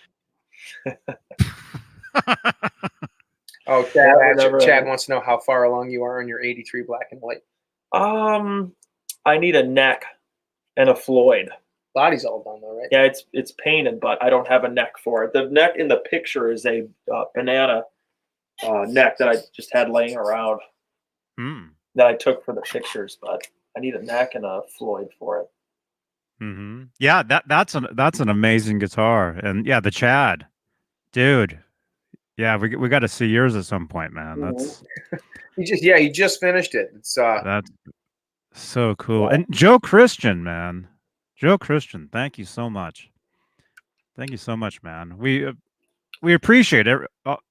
Chad wants to know how far along you are on your 83 black and white.
I need a neck and a Floyd.
Body's all done though, right?
Yeah, it's painted, but I don't have a neck for it. The neck in the picture is a banana neck that I just had laying around that I took for the pictures, but I need a neck and a Floyd for it.
Yeah, that's an amazing guitar, and yeah, the Chad, dude. Yeah, we got to see yours at some point, man. That's
he just finished it. It's
that's so cool. And Joe Christian, man. Joe Christian, thank you so much. Thank you so much, man. We appreciate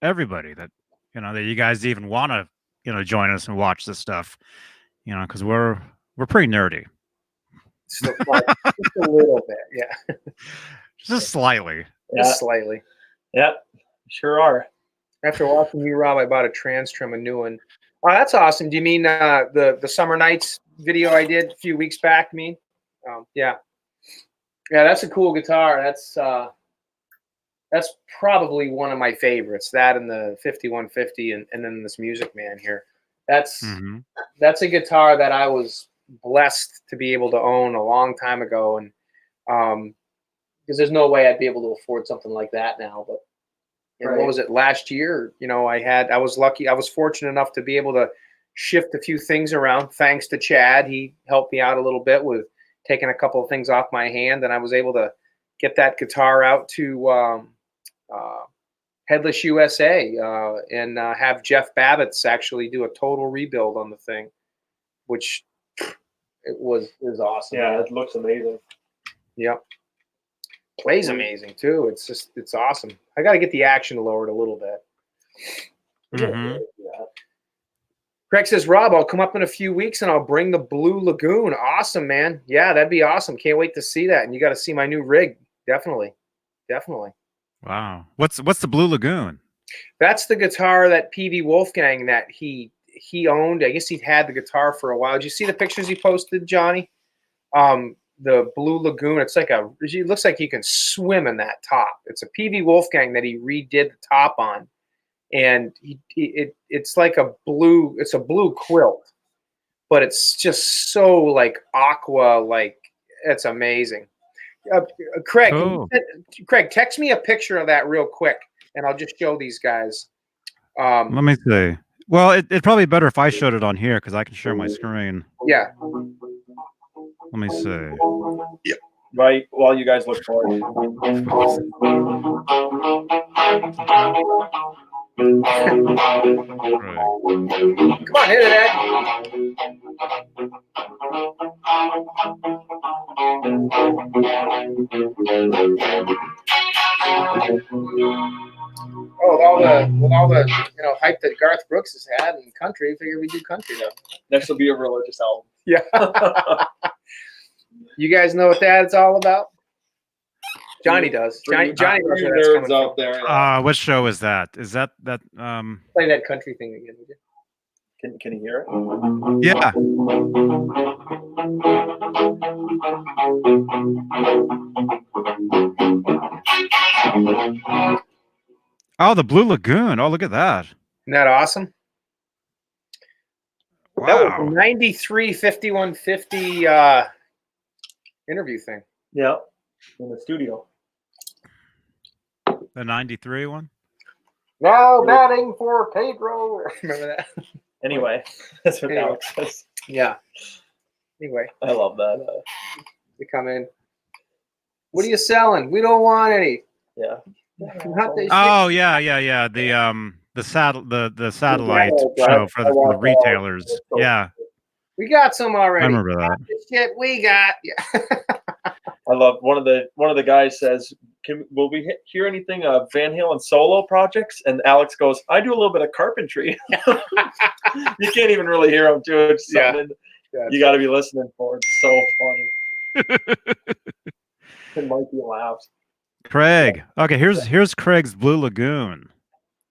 everybody that that you guys even want to join us and watch this stuff. Because we're pretty nerdy.
Just a little bit, yeah.
Just slightly.
Just slightly.
Yep, sure are.
After watching you, Rob, I bought a Trans Trim, a new one. Oh, that's awesome. Do you mean the Summer Nights video I did a few weeks back? You mean? Yeah. Yeah, that's a cool guitar. That's probably one of my favorites. That and the 5150, and then this Music Man here. That's a guitar that I was blessed to be able to own a long time ago, and because there's no way I'd be able to afford something like that now. But what was it, last year? I was lucky. I was fortunate enough to be able to shift a few things around. Thanks to Chad, he helped me out a little bit with taking a couple of things off my hand, and I was able to get that guitar out to Headless USA and have Jeff Babbitt's actually do a total rebuild on the thing, which it was awesome.
Yeah, it looks amazing.
Yep. Plays amazing too. It's awesome. I got to get the action lowered a little bit. Craig says, Rob, I'll come up in a few weeks and I'll bring the Blue Lagoon. Awesome, man. Yeah, that'd be awesome. Can't wait to see that. And you got to see my new rig. Definitely.
Wow. What's the Blue Lagoon?
That's the guitar that PV Wolfgang that he owned. I guess he'd had the guitar for a while. Did you see the pictures he posted, Johnny? The Blue Lagoon. It looks like you can swim in that top. It's a PV Wolfgang that he redid the top on, and it's like a blue. It's a blue quilt, but it's just so like aqua. Like it's amazing. Craig,
Cool.
Craig, text me a picture of that real quick, and I'll just show these guys.
Let me see. Well, it'd probably be better if I showed it on here because I can share my screen.
Yeah.
Let me see.
Yep. Right, while you guys look for it.
Right.
Come on, hit it, Ed. Oh, with all the hype that Garth Brooks has had in country, I figure we do country though.
Next will be a religious album.
Yeah. You guys know what that's all about? Johnny does. Johnny knows where that's coming
nerds out
from.
there. Yeah.
What show is that? Is that
Play that country thing again, would you?
Can you hear it?
Yeah. Oh, the Blue Lagoon. Oh, look at that.
Isn't that awesome?
Wow.
That was a 93 5150 interview thing.
Yeah. In the studio.
The 93 one?
Now batting for Pedro. Remember that?
Anyway, that's what Alex says.
Yeah. Anyway,
I love that.
they come in. What are you selling? We don't want any.
Yeah.
Oh, yeah. The satellite show for the retailers. Yeah.
We got some already.
I remember that.
The shit we got. Yeah.
I love one of the guys says, will we hear anything of Van Halen solo projects? And Alex goes, I do a little bit of carpentry. You can't even really hear him do it.
Yeah.
You got to be listening for it. It's so funny. And Mikey laughs.
Craig. Okay, here's Craig's Blue Lagoon.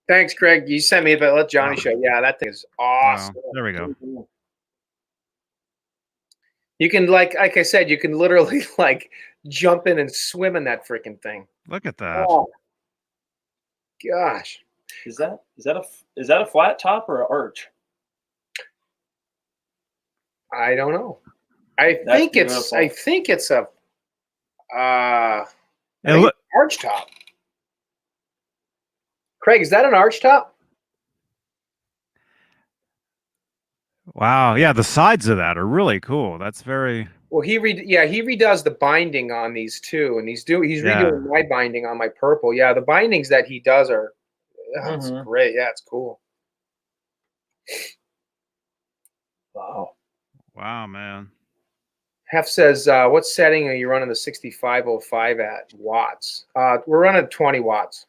Thanks, Craig. You sent me a bit. Let Johnny show. Yeah, that thing is awesome.
There we go.
You can like I said, you can literally like jump in and swim in that freaking thing.
Look at that.
Oh, gosh.
Is that a flat top or an arch?
I don't know. I think it's a arch top. Craig, is that an arch top?
Wow. Yeah, the sides of that are really cool. That's very
well. He redoes the binding on these too, and he's redoing my binding on my purple. Yeah, the bindings that he does are that's great. Yeah, it's cool.
Wow.
Wow, man.
Hef says, what setting are you running the 6505 at watts? We're running 20 watts,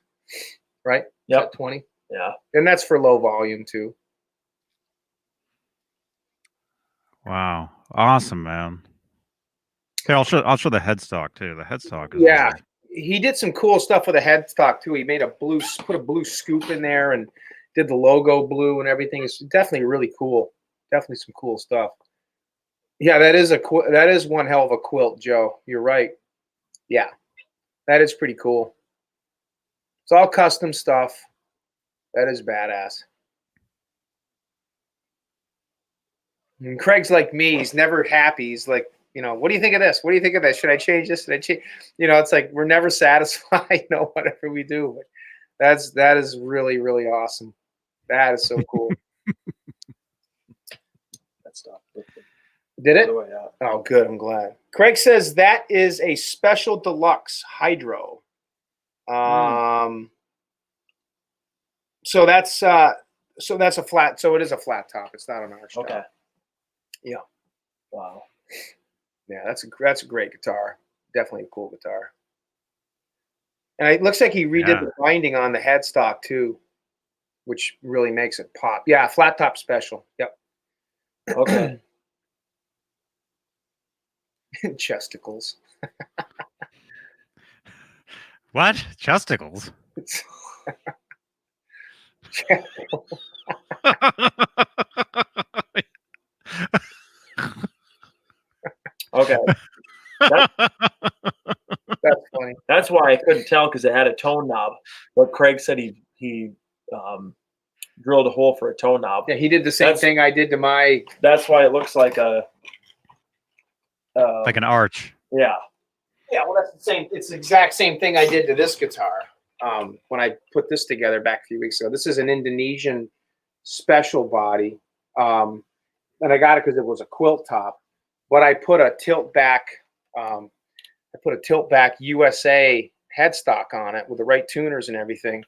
right?
Yep.
20.
Yeah.
And that's for low volume too.
Wow. Awesome, man. Okay, I'll show the headstock too. The headstock is
really... He did some cool stuff with the headstock too. He made put a blue scoop in there and did the logo blue and everything. It's definitely really cool. Definitely some cool stuff. Yeah, that is one hell of a quilt, Joe. You're right. Yeah, that is pretty cool. It's all custom stuff. That is badass. And Craig's like me. He's never happy. He's like, what do you think of this? What do you think of this? Should I change this? Should I change? It's like we're never satisfied. Whatever we do. But that is really, really awesome. That is so cool.
That stuff.
Did it? Oh, good. I'm glad. Craig says that is a special deluxe hydro. So that's a flat. So it is a flat top. It's not an arch top.
Okay.
Yeah.
Wow.
Yeah, that's a great guitar. Definitely a cool guitar. And it looks like he redid the binding on the headstock too, which really makes it pop. Yeah, flat top special. Yep.
Okay.
Chesticles.
What? Chesticles?
Okay.
That's funny.
That's why I couldn't tell, because it had a tone knob. But Craig said he drilled a hole for a tone knob.
Yeah, he did the same thing I did to my.
That's why it looks like a
like an arch.
Yeah.
Yeah, well, that's the same. It's the exact same thing I did to this guitar when I put this together back a few weeks ago. This is an Indonesian special body, and I got it because it was a quilt top. But I put a tilt back. USA headstock on it with the right tuners and everything,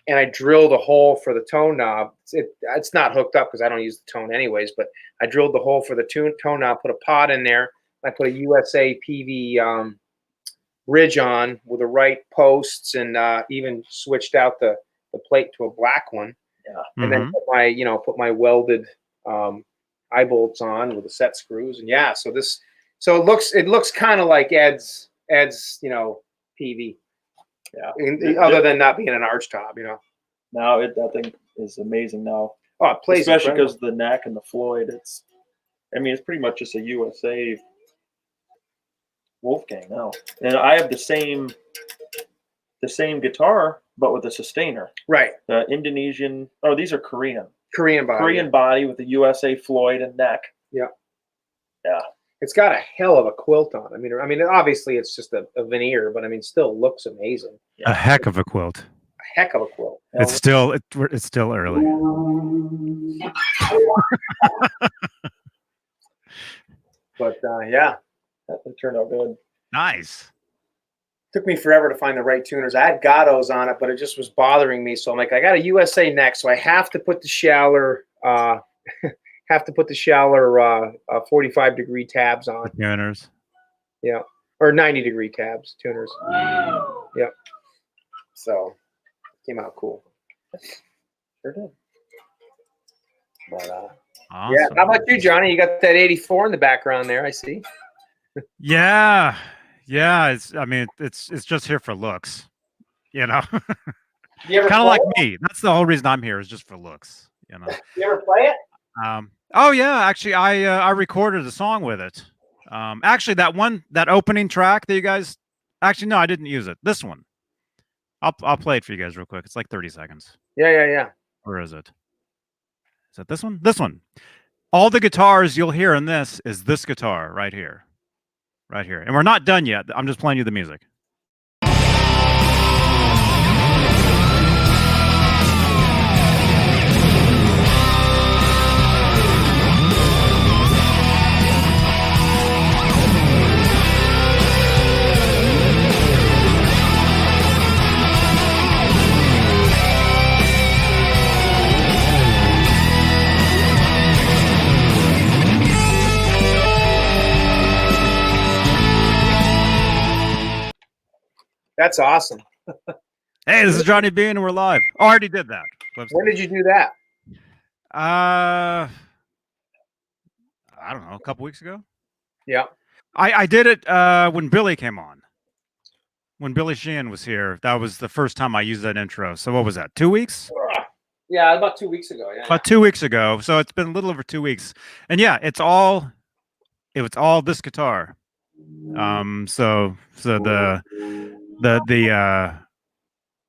and I drilled a hole for the tone knob. It's not hooked up because I don't use the tone anyways. But I drilled the hole for the tone knob, put a pot in there. I put a USA PV ridge on with the right posts, and even switched out the plate to a black one.
Yeah.
And then put my welded eye bolts on with the set screws, and yeah. So it looks kind of like Ed's PV. Yeah. Other than not being an arch top,
Now that thing is amazing now.
Oh, it plays
especially because the neck and the Floyd. It's pretty much just a USA Wolfgang now, and I have the same guitar, but with a sustainer.
Right.
The Indonesian. Oh, these are Korean.
Korean body.
Korean body with the USA Floyd and neck.
Yeah.
Yeah.
It's got a hell of a quilt on. I mean, obviously it's just a veneer, but still looks amazing.
A heck of a quilt.
A heck of a quilt.
It's still early.
But yeah.
That turned out good.
Nice.
Took me forever to find the right tuners. I had Gattos on it, but it just was bothering me. So I'm like, I got a USA neck, so I have to put the Schaller 45-degree tabs on.
The tuners.
Yeah. Or 90-degree tabs, tuners. Yep. So came out cool.
Sure did.
But
awesome.
yeah. How about you, Johnny? You got that 84 in the background there, I see.
Yeah. It's just here for looks,
You
kind of like me. That's the whole reason I'm here, is just for looks,
You ever play it?
Oh yeah, actually I recorded a song with it. Actually that opening track that you guys, actually no, I didn't use it. This one. I'll play it for you guys real quick. It's like 30 seconds.
Yeah.
Or is it? Is it this one? This one. All the guitars you'll hear in this is this guitar right here. Right here. And we're not done yet. I'm just playing you the music.
That's awesome.
Hey, this is Johnny Beane, and we're live. Oh, I already did that. Whoops.
When did you do that?
I don't know, a couple weeks ago.
Yeah.
I did it when Billy came on. When Billy Sheehan was here, that was the first time I used that intro. So what was that? 2 weeks?
Yeah, about 2 weeks ago. Yeah.
About 2 weeks ago. So it's been a little over 2 weeks. And yeah, it was all this guitar. So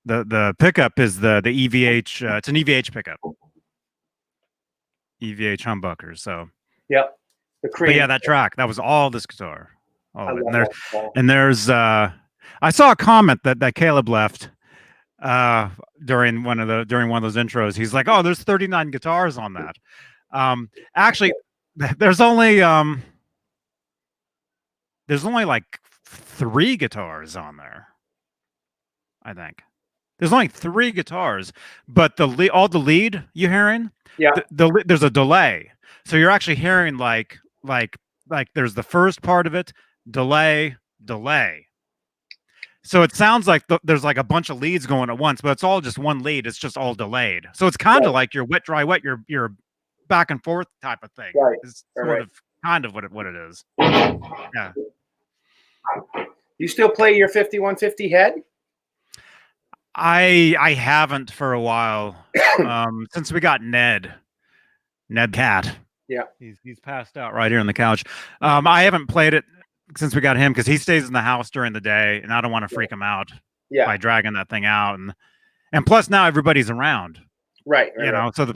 the pickup is the EVH. It's an EVH pickup. EVH humbuckers. So
yep.
But yeah, that track, that was all this guitar. All of it. And there's I saw a comment that Caleb left during one of those intros. He's like, "Oh, there's 39 guitars on that." Actually, there's only like 3 guitars on there. I think there's only 3 guitars, but all the lead you're hearing,
yeah,
there's a delay, so you're actually hearing like there's the first part of it, delay. So it sounds like there's like a bunch of leads going at once, but it's all just one lead. It's just all delayed. So it's kind of like your wet, dry, wet, your back and forth type of thing.
Right.
It's sort of kind of what it is. Yeah.
You still play your 5150 head?
I haven't for a while. Since we got Ned Cat.
Yeah.
He's passed out right here on the couch. I haven't played it since we got him because he stays in the house during the day, and I don't want to freak him out by dragging that thing out. And plus now everybody's around.
Right.
You know, so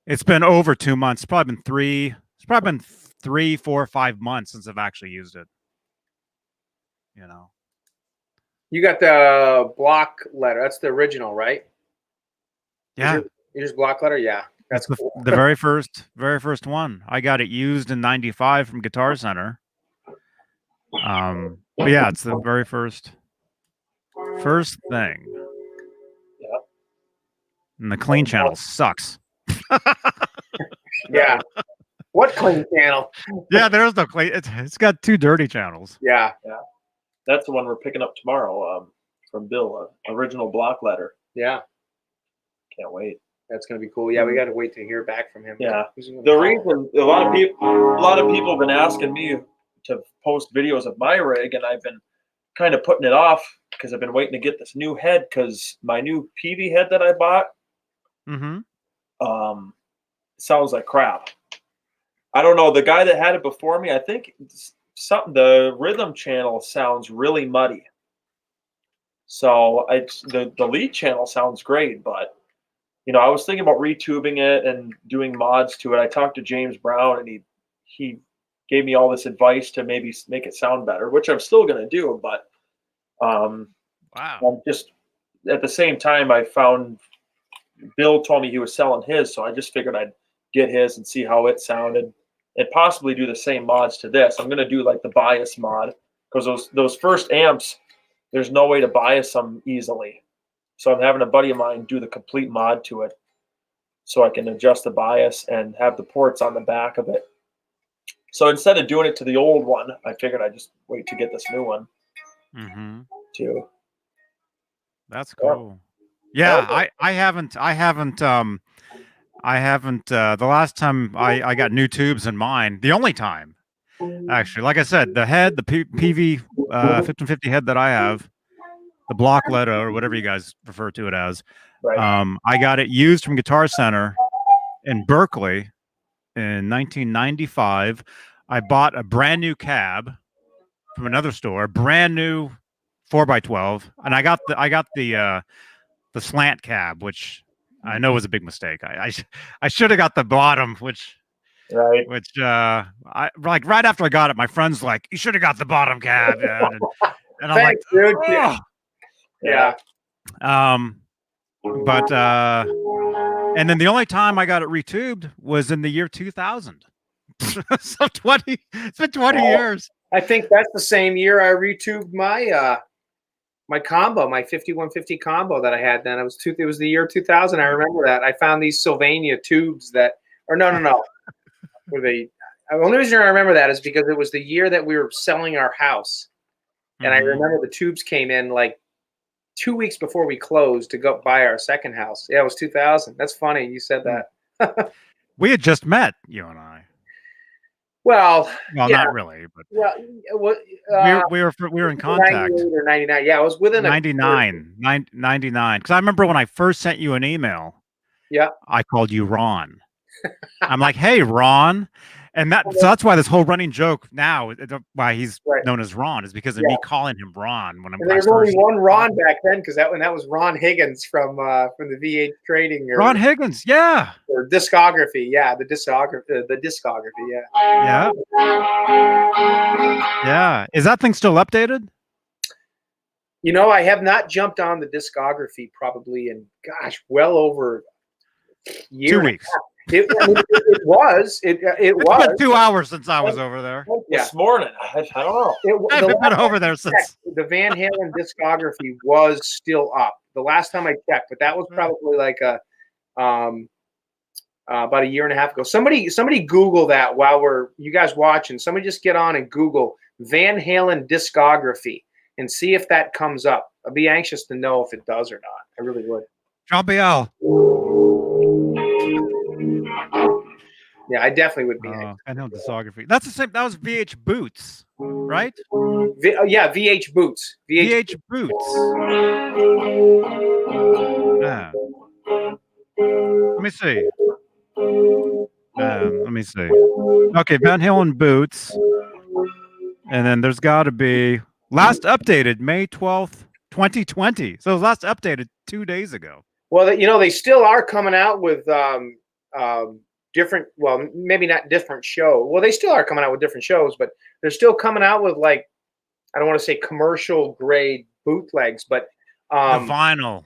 it's been over 2 months. It's probably been 3, 4, 5 months since I've actually used it. You know.
You got the block letter. That's the original, right?
Yeah.
Yours block letter? Yeah.
That's the very first one. I got it used in '95 from Guitar Center. But yeah, it's the very first thing.
Yeah.
And the clean channel sucks.
Yeah. What clean channel?
Yeah, there's no clean. It's got 2 dirty channels.
Yeah.
Yeah. That's the one we're picking up tomorrow from Bill, original block letter.
Yeah.
Can't wait.
That's gonna be cool. Yeah, we got to wait to hear back from him.
Yeah. The reason a lot of people have been asking me to post videos of my rig, and I've been kind of putting it off because I've been waiting to get this new head because my new PV head that I bought sounds like crap. I don't know. The guy that had it before me, I think the rhythm channel sounds really muddy. So the lead channel sounds great, but you know, I was thinking about retubing it and doing mods to it. I talked to James Brown, and he gave me all this advice to maybe make it sound better, which I'm still going to do. But
wow,
I'm just at the same time, I found Bill told me he was selling his, so I just figured I'd get his and see how it sounded, and possibly do the same mods to this. I'm going to do like the bias mod because those first amps, there's no way to bias them easily. So I'm having a buddy of mine do the complete mod to it so I can adjust the bias and have the ports on the back of it. So instead of doing it to the old one, I figured I'd just wait to get this new one too.
That's cool. Yeah, I haven't the last time I got new tubes in mine, the only time actually, like I said, the head, the PV 1550 head that I have, the block letter or whatever you guys refer to it as.
Right.
I got it used from Guitar Center in Berkeley in 1995. I bought a brand new cab from another store, brand new 4x12, and I got the slant cab, which I know was a big mistake. I should have got the bottom, which I like right after I got it, my friend's like, "You should have got the bottom cab," and I'm
Thanks,
like,
dude.
"Oh."
Yeah.
But and then the only time I got it retubed was in the year 2000. So it's been 20 years.
I think that's the same year I retubed my my combo, my 5150 combo that I had then. It was the year 2000. I remember that. I found these Sylvania tubes that, or no. Were they? The only reason I remember that is because it was the year that we were selling our house, and I remember the tubes came in like 2 weeks before we closed to go buy our second house. Yeah, it was 2000. That's funny you said that.
We had just met, you and I.
Well,
yeah. Not really, but we were in contact.
98 or 99. Yeah, I was within
99. 99. Because I remember when I first sent you an email.
Yeah,
I called you Ron. I'm like, "Hey, Ron," and so that's why this whole running joke now, why he's known as Ron, is because of me calling him Ron when I'm.
And there's only one Ron back then, because that was Ron Higgins from the VH Trading.
Ron Higgins, yeah.
Or Discography, yeah, the discography, yeah.
Yeah. Is that thing still updated?
You know, I have not jumped on the Discography probably in well over a year.
2 weeks.
It was. It's
been 2 hours since I was over there.
Yeah.
This morning, I don't know.
I haven't been over there since.
The Van Halen Discography was still up the last time I checked, but that was probably like about a year and a half ago. Somebody Google that while you guys watching. Somebody just get on and Google Van Halen Discography and see if that comes up. I'd be anxious to know if it does or not. I really would.
John Biel.
Yeah, I definitely would be.
I know Discography. That's the same. That was VH Boots. right?
Yeah, VH Boots.
VH Boots. Yeah. Let me see. Let me see. Okay, Van Halen Boots. And then there's got to be last updated May 12th, 2020. So it was last updated 2 days ago.
Well, they still are coming out with different, well, maybe not different show. Well, they still are coming out with different shows, but they're still coming out with, like, I don't want to say commercial grade bootlegs, but
The vinyl.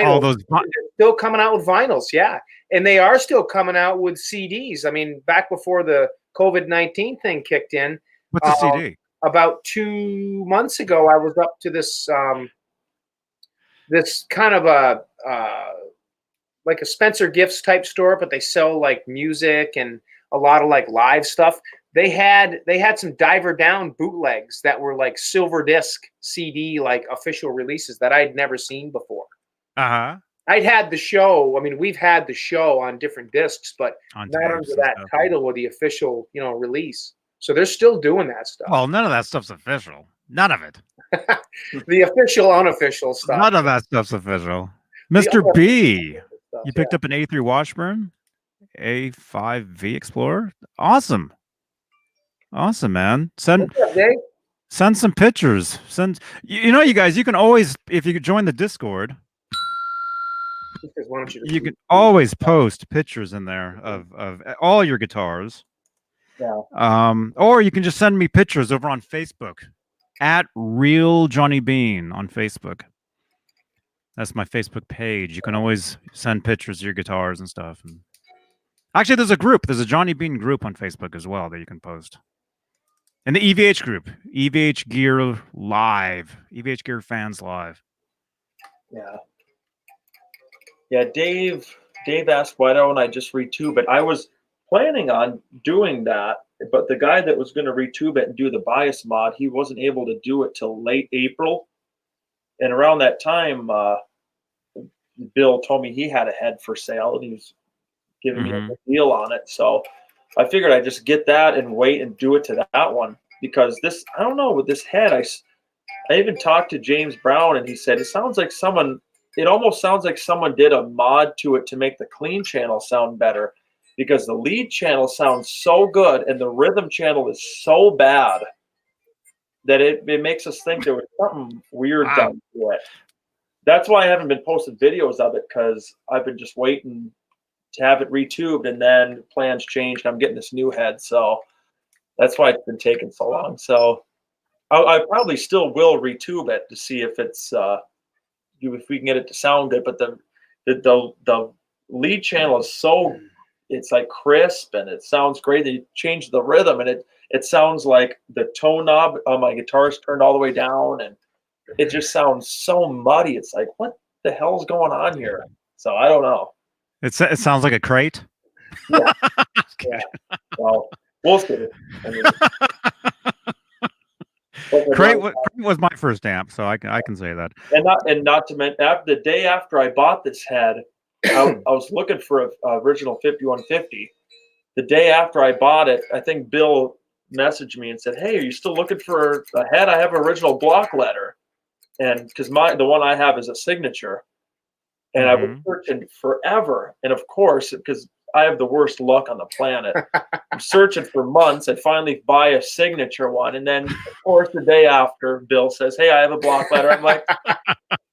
All
those
they're still coming out with vinyls, yeah. And they are still coming out with CDs. I mean, back before the COVID-19 thing kicked in.
What's a CD?
About 2 months ago, I was up to this this kind of a like a Spencer Gifts type store, but they sell like music and a lot of like live stuff. They had some Diver Down bootlegs that were like silver disc CD, like official releases that I'd never seen before. I'd had the show. I mean, we've had the show on different discs, but not under that title or the official, release. So they're still doing that stuff.
Well, none of that stuff's official. None of it.
The official, unofficial stuff.
None of that stuff's official. Mr. B, you picked up an A3 Washburn, A5V Explorer. Awesome. Awesome, man. Send some pictures. You guys, you can always, if you join the Discord, you can always post pictures in there of all your guitars.
Yeah.
Or you can just send me pictures over on Facebook at Real Johnny Beane on Facebook. That's my Facebook page. You can always send pictures of your guitars and stuff. And actually, there's a group. There's a Johnny Beane group on Facebook as well that you can post. And the EVH group, EVH Gear Live, EVH Gear Fans Live.
Yeah. Yeah, Dave asked why don't I just retube it. I was planning on doing that, but the guy that was going to retube it and do the bias mod, he wasn't able to do it till late April. And around that time, Bill told me he had a head for sale, and he was giving me a deal on it. So I figured I'd just get that and wait and do it to that one, because this, I don't know, with this head, I even talked to James Brown, and he said it almost sounds like someone did a mod to it to make the clean channel sound better, because the lead channel sounds so good and the rhythm channel is so bad that it makes us think there was something weird done to it. That's why I haven't been posting videos of it, because I've been just waiting to have it retubed, and then plans changed. I'm getting this new head, so that's why it's been taking so long. So I probably still will retube it to see if it's if we can get it to sound good. But the lead channel is so, it's like crisp and it sounds great. They changed the rhythm, and it sounds like the tone knob on my guitar is turned all the way down, and it just sounds so muddy. It's like, what the hell's going on here? So I don't know.
It sounds like a crate.
Yeah. Yeah. Well, we'll see. I mean,
crate was my first amp, so I can say that.
And not to mention, the day after I bought this head, I was looking for a original 5150. The day after I bought it, I think Bill messaged me and said, "Hey, are you still looking for a head? I have an original block letter." And because the one I have is a signature, and I was searching forever. And of course, because I have the worst luck on the planet, I'm searching for months. I finally buy a signature one, and then of course the day after, Bill says, "Hey, I have a block letter." I'm like,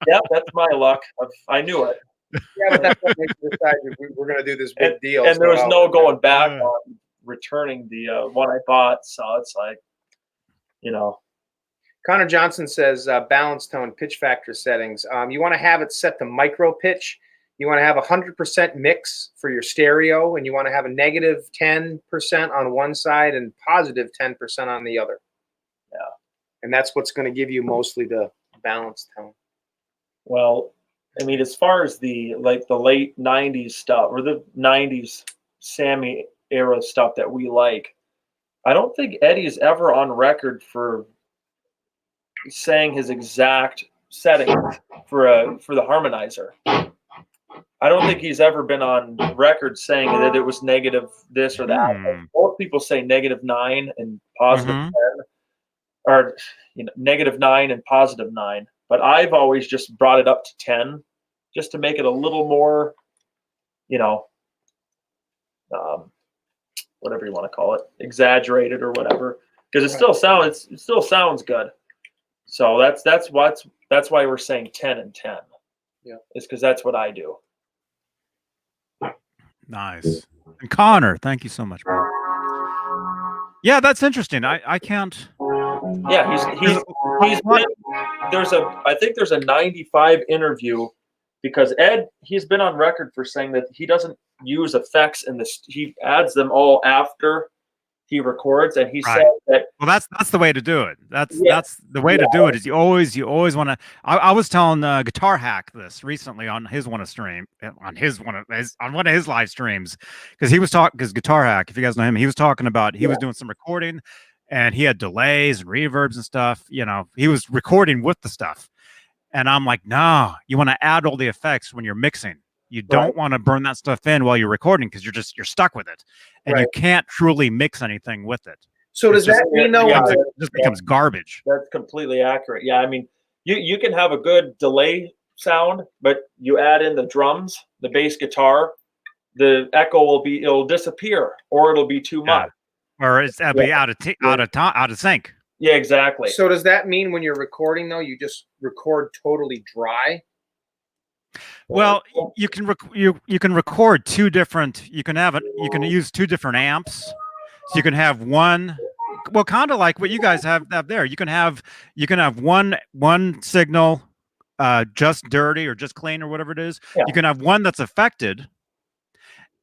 "Yep, that's my luck. I knew it."
Yeah, but that's what makes you decide we're going to do this big deal.
And there was no going back on returning the one I bought. So it's like,
Connor Johnson says balance tone, pitch factor settings. You want to have it set to micro pitch. You want to have 100% mix for your stereo, and you want to have a negative 10% on one side and positive 10% on the other.
Yeah.
And that's what's going to give you mostly the balance tone.
Well, I mean, as far as the late 90s stuff or the 90s Sammy era stuff that we like, I don't think Eddie's ever on record for saying his exact setting for the harmonizer. I don't think he's ever been on record saying that it was negative this or that. Most people say -9 and +10. or -9 and +9. But I've always just brought it up to 10, just to make it a little more, whatever you want to call it, exaggerated or whatever, because it still sounds good. So that's why we're saying 10 and 10.
Yeah,
it's because that's what I do.
Nice. And Connor, thank you so much, man. Yeah, that's interesting. I can't.
Yeah, he's been, I think there's a 95 interview, because Ed, he's been on record for saying that he doesn't use effects in this. He adds them all after he records, and he said that.
Well, that's the way to do it. That's the way to do it. Is you always want to. I was telling Guitar Hack this recently on one of his live streams, because he was talking, because Guitar Hack, if you guys know him, he was talking about he was doing some recording, and he had delays and reverbs and stuff. He was recording with the stuff, and I'm like, no, you want to add all the effects when you're mixing. You don't want to burn that stuff in while you're recording, because you're stuck with it, and you can't truly mix anything with it.
So does that mean though?
It just becomes garbage.
That's completely accurate. Yeah, I mean, you can have a good delay sound, but you add in the drums, the bass guitar, the echo it'll disappear, or it'll be too much,
or it'll be out of sync.
Yeah, exactly.
So does that mean when you're recording though, you just record totally dry?
Well, you can record two different. You can use two different amps. So you can have one. Well, kind of like what you guys have there. You can have one signal, just dirty or just clean or whatever it is.
Yeah.
You can have one that's affected,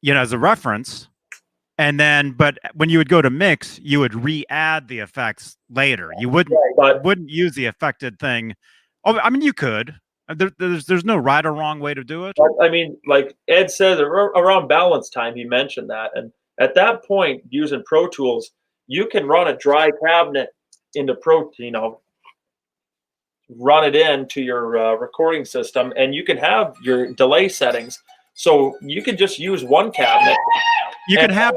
as a reference. And then, but when you would go to mix, you would re-add the effects later. You wouldn't use the affected thing. Oh, I mean, you could. There's no right or wrong way to do it.
I mean, like Ed said, around balance time, he mentioned that. And at that point, using Pro Tools, you can run a dry cabinet into run it into your recording system, and you can have your delay settings. So you can just use one cabinet.
You can have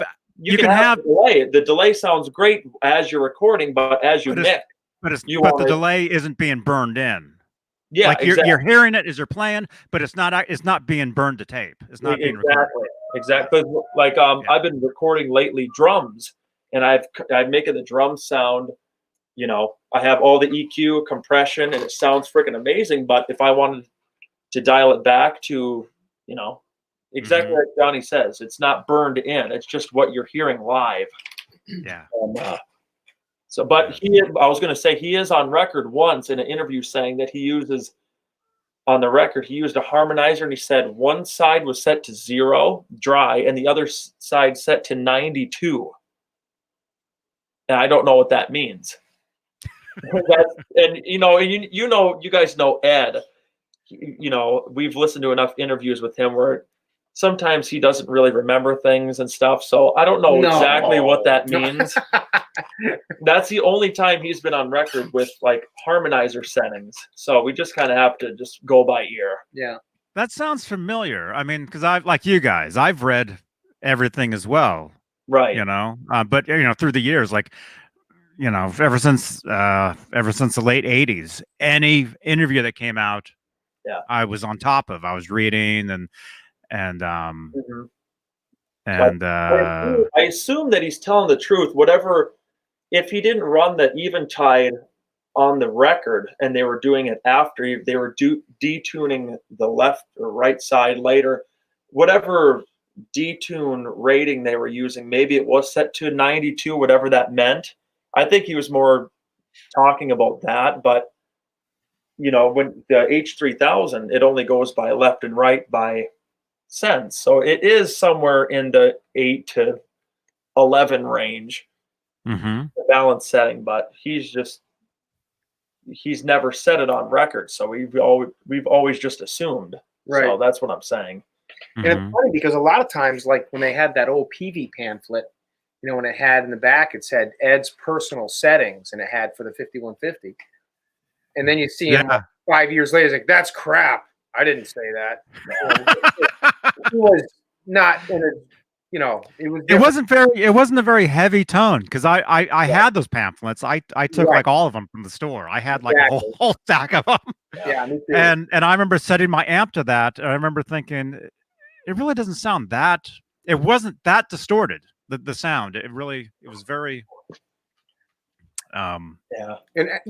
delay. The delay sounds great as you're recording, but as you mix,
but the delay isn't being burned in.
Yeah,
like you're hearing it as you're playing, but it's not being burned to tape. It's not being recorded.
Exactly. Like I've been recording lately drums, and I'm making the drums sound. I have all the EQ, compression, and it sounds freaking amazing. But if I wanted to dial it back to, exactly like Johnny says, it's not burned in. It's just what you're hearing live.
Yeah.
But I was going to say, he is on record once in an interview saying that he used a harmonizer, and he said one side was set to 0, dry, and the other side set to 92. And I don't know what that means. You guys know Ed. We've listened to enough interviews with him where sometimes he doesn't really remember things and stuff. So I don't know exactly what that means. That's the only time he's been on record with like harmonizer settings. So we just kind of have to just go by ear.
Yeah.
That sounds familiar. I mean, because I've read everything as well.
Right.
But through the years, ever since the late 80s, any interview that came out, I was on top of. I was reading and
I assume that he's telling the truth. Whatever, if he didn't run the Eventide on the record and they were doing it after, they were detuning the left or right side later, whatever detune rating they were using, maybe it was set to 92, whatever that meant. I think he was more talking about that. But when the H3000, it only goes by left and right by cents, so it is somewhere in the 8 to 11 range, the balance setting. But he's never said it on record, so we've always just assumed. Right. So that's what I'm saying.
And it's funny because a lot of times, like when they had that old PV pamphlet, when it had in the back, it said Ed's personal settings, and it had for the 5150. And then you see him 5 years later, it's like, that's crap. I didn't say that. He was not in a you know, it was.
It wasn't a very heavy tone because I had those pamphlets. I took like all of them from the store. I had like a whole stack of them.
Yeah, me too.
And I remember setting my amp to that, and I remember thinking, it really doesn't sound that. It wasn't that distorted. The sound. It was very.
And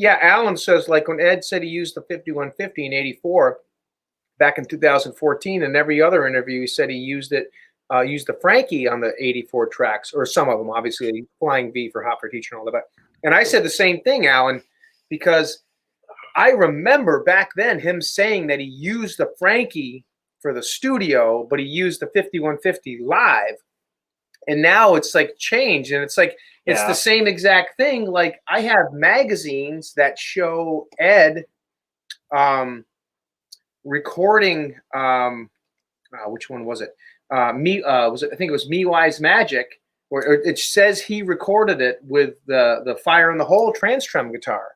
Alan says, like when Ed said he used the 5150 in '84, back in 2014, and every other interview he said he used it. Used the Frankie on the '84 tracks, or some of them, obviously Flying V for Hot for Teacher and all that. And I said the same thing, Alan, because I remember back then him saying that he used the Frankie for the studio, but he used the 5150 live. And now it's like changed, and it's like it's the same exact thing. Like I have magazines that show Ed recording. Which one was it? I think it was Me Wise Magic, where it says he recorded it with the Fire in the Hole Transtrem guitar.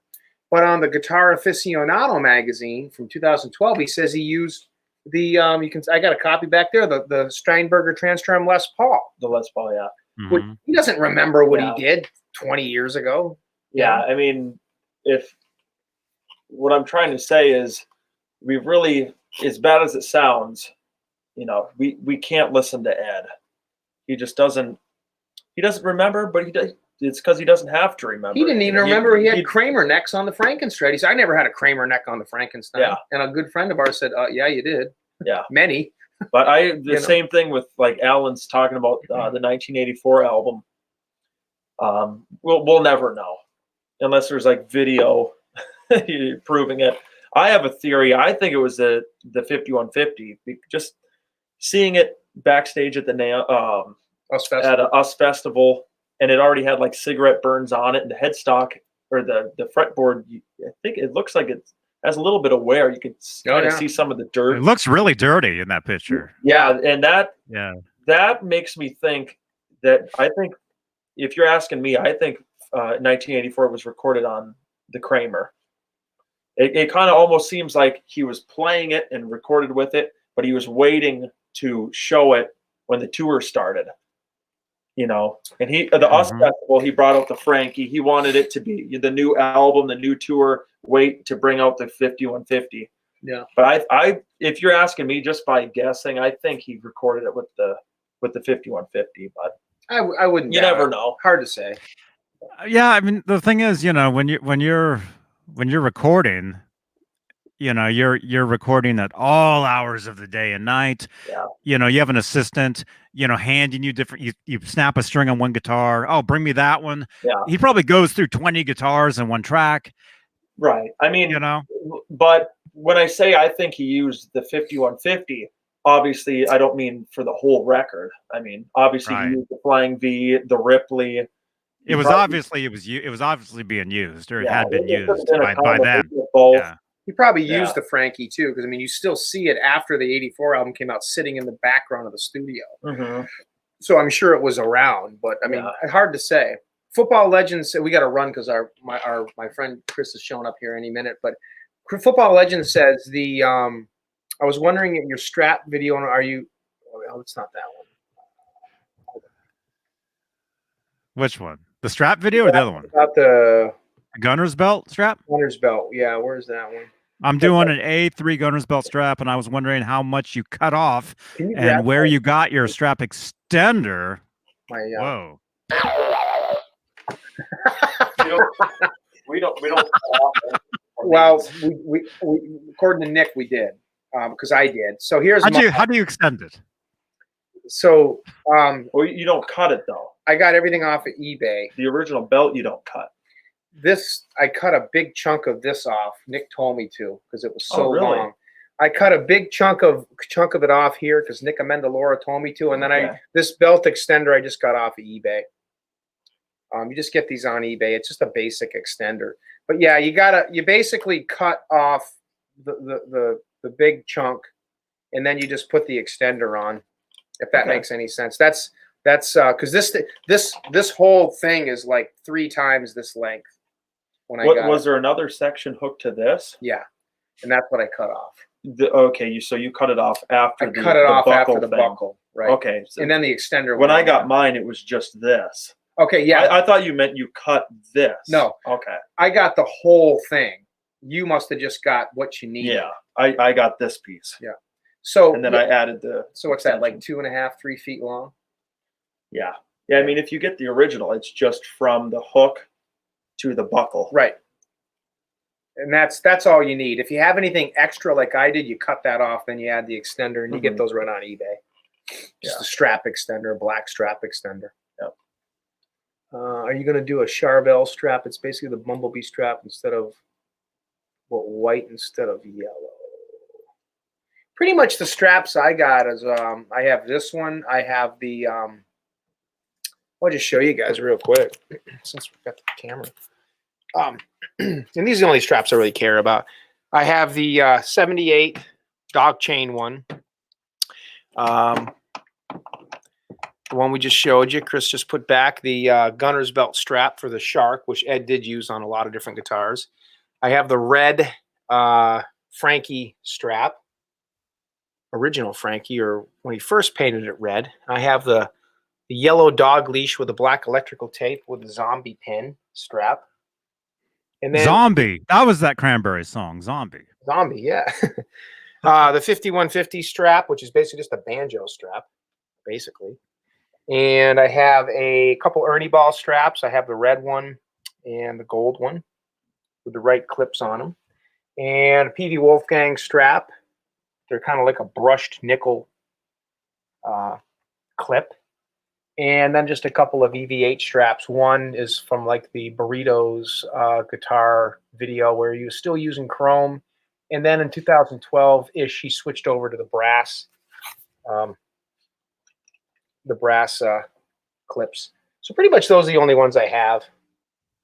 But on the Guitar Aficionado magazine from 2012, he says he used the I got a copy back there, the Steinberger Transtrem Les Paul.
The Les Paul, yeah.
Mm-hmm. He doesn't remember what he did 20 years ago.
Yeah, I mean, if what I'm trying to say is we really, as bad as it sounds, you know, we can't listen to Ed. He just doesn't. He doesn't remember, but it's because he doesn't have to remember.
He didn't even remember he had Kramer necks on the Frankenstein. He said, "I never had a Kramer neck on the Frankenstein." Yeah. And a good friend of ours said, "Yeah, you did."
Yeah,
many.
But the same thing with like Alan's talking about the 1984 album. We'll never know unless there's like video proving it. I have a theory. I think it was the 5150. Just seeing it backstage at the at a US Festival, and it already had like cigarette burns on it, and the headstock or the fretboard. I think it looks like it has a little bit of wear. You can kind of see some of the dirt.
It looks really dirty in that picture.
Yeah, and that makes me think that I think if you're asking me, I think 1984 was recorded on the Kramer. It kind of almost seems like he was playing it and recorded with it, but he was waiting to show it when the tour started. You know, and the US Festival, he brought out the Frankie. He wanted it to be the new album, the new tour. Wait to bring out the 5150.
Yeah,
but I if you're asking me just by guessing, I think he recorded it with the 5150. But
I wouldn't.
You never know.
Hard to say.
Yeah, I mean the thing is, you know, when you're recording, you know, you're recording at all hours of the day and night.
Yeah.
You know, you have an assistant, you know, handing you different. You snap a string on one guitar. Oh, bring me that one.
Yeah.
He probably goes through 20 guitars in one track.
Right. I mean,
you know,
but when I say I think he used the 5150, obviously I don't mean for the whole record. I mean, obviously he used the Flying V, the Ripley.
It was obviously being used, or it had been used by then.
Yeah. He probably used the Frankie too, because I mean, you still see it after the '84 album came out, sitting in the background of the studio. So I'm sure it was around, but I mean, hard to say. Football Legends, we got to run because my friend Chris is showing up here any minute. But Football Legends says I was wondering at your strap video, are you? Oh, it's not that one.
Which one? The strap video or the other one?
About the
Gunner's belt strap?
Gunner's belt. Yeah, where's that one?
I'm doing an A3 Gunner's belt strap, and I was wondering how much you cut off and where you got your strap extender. Whoa.
we don't.
Well, we according to Nick, we did because I did. So here's
how do you extend it?
So
well, you don't cut it though.
I got everything off of eBay.
The original belt you don't cut.
This I cut a big chunk of this off. Nick told me to because it was so long. I cut a big chunk of it off here because Nick Amendolora told me to, and then this belt extender I just got off of eBay. You just get these on eBay. It's just a basic extender. But yeah, you basically cut off the big chunk, and then you just put the extender on. If that makes any sense. That's because this whole thing is like 3 times this length.
Was there another section hooked to this?
Yeah, and that's what I cut off.
So you cut it off after
cut it off after the buckle. Right.
Okay. So
And then the extender.
when
went
I
on.
got mine, it was just this.
Okay, yeah.
I thought you meant you cut this.
No.
Okay.
I got the whole thing. You must have just got what you needed.
Yeah. I got this piece.
Yeah. So
And then I added the.
So what's that, like 2.5, 3 feet long?
Yeah. Yeah. I mean, if you get the original, it's just from the hook to the buckle.
Right. And that's all you need. If you have anything extra like I did, you cut that off, then you add the extender, and you get those right on eBay. Just a strap extender, black strap extender.
Yep.
Are you going to do a Charvel strap? It's basically the Bumblebee strap instead of white instead of yellow. Pretty much the straps I got is I have this one. I have the I'll just show you guys real quick since we've got the camera. And these are the only straps I really care about. I have the 78 dog chain one. The one we just showed you. Chris just put back the gunner's belt strap for the Shark, which Ed did use on a lot of different guitars. I have the red Frankie strap, original Frankie, or when he first painted it red. I have the yellow dog leash with the black electrical tape with the zombie pin strap. And then
Zombie. That was that Cranberries song, Zombie.
Zombie, yeah. The 5150 strap, which is basically just a banjo strap, basically. And I have a couple Ernie Ball straps. I have the red one and the gold one with the right clips on them. And a PV Wolfgang strap. They're kind of like a brushed nickel clip. And then just a couple of EVH straps. One is from like the Burritos guitar video where he was still using chrome. And then in 2012-ish, he switched over to the brass clips. So pretty much those are the only ones I have.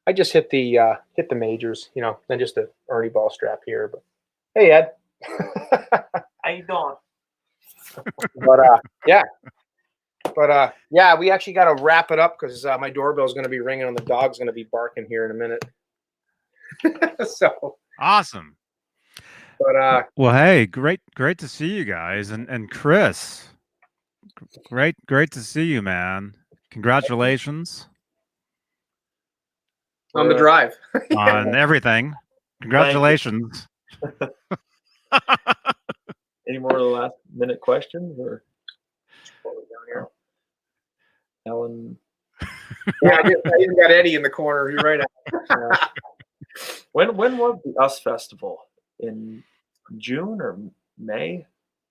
I just hit the majors, you know, then just the Ernie Ball strap here. But hey, Ed.
How you doing?
But yeah. But yeah, we actually got to wrap it up because my doorbell is going to be ringing and the dog's going to be barking here in a minute. So
awesome.
But
well, hey, great to see you guys, and Chris, great to see you, man. Congratulations
on the drive,
on everything. Congratulations.
Any more of the last minute questions or? Helen.
Yeah, I even got Eddie in the corner. You're right.
When was the US Festival? In June or May?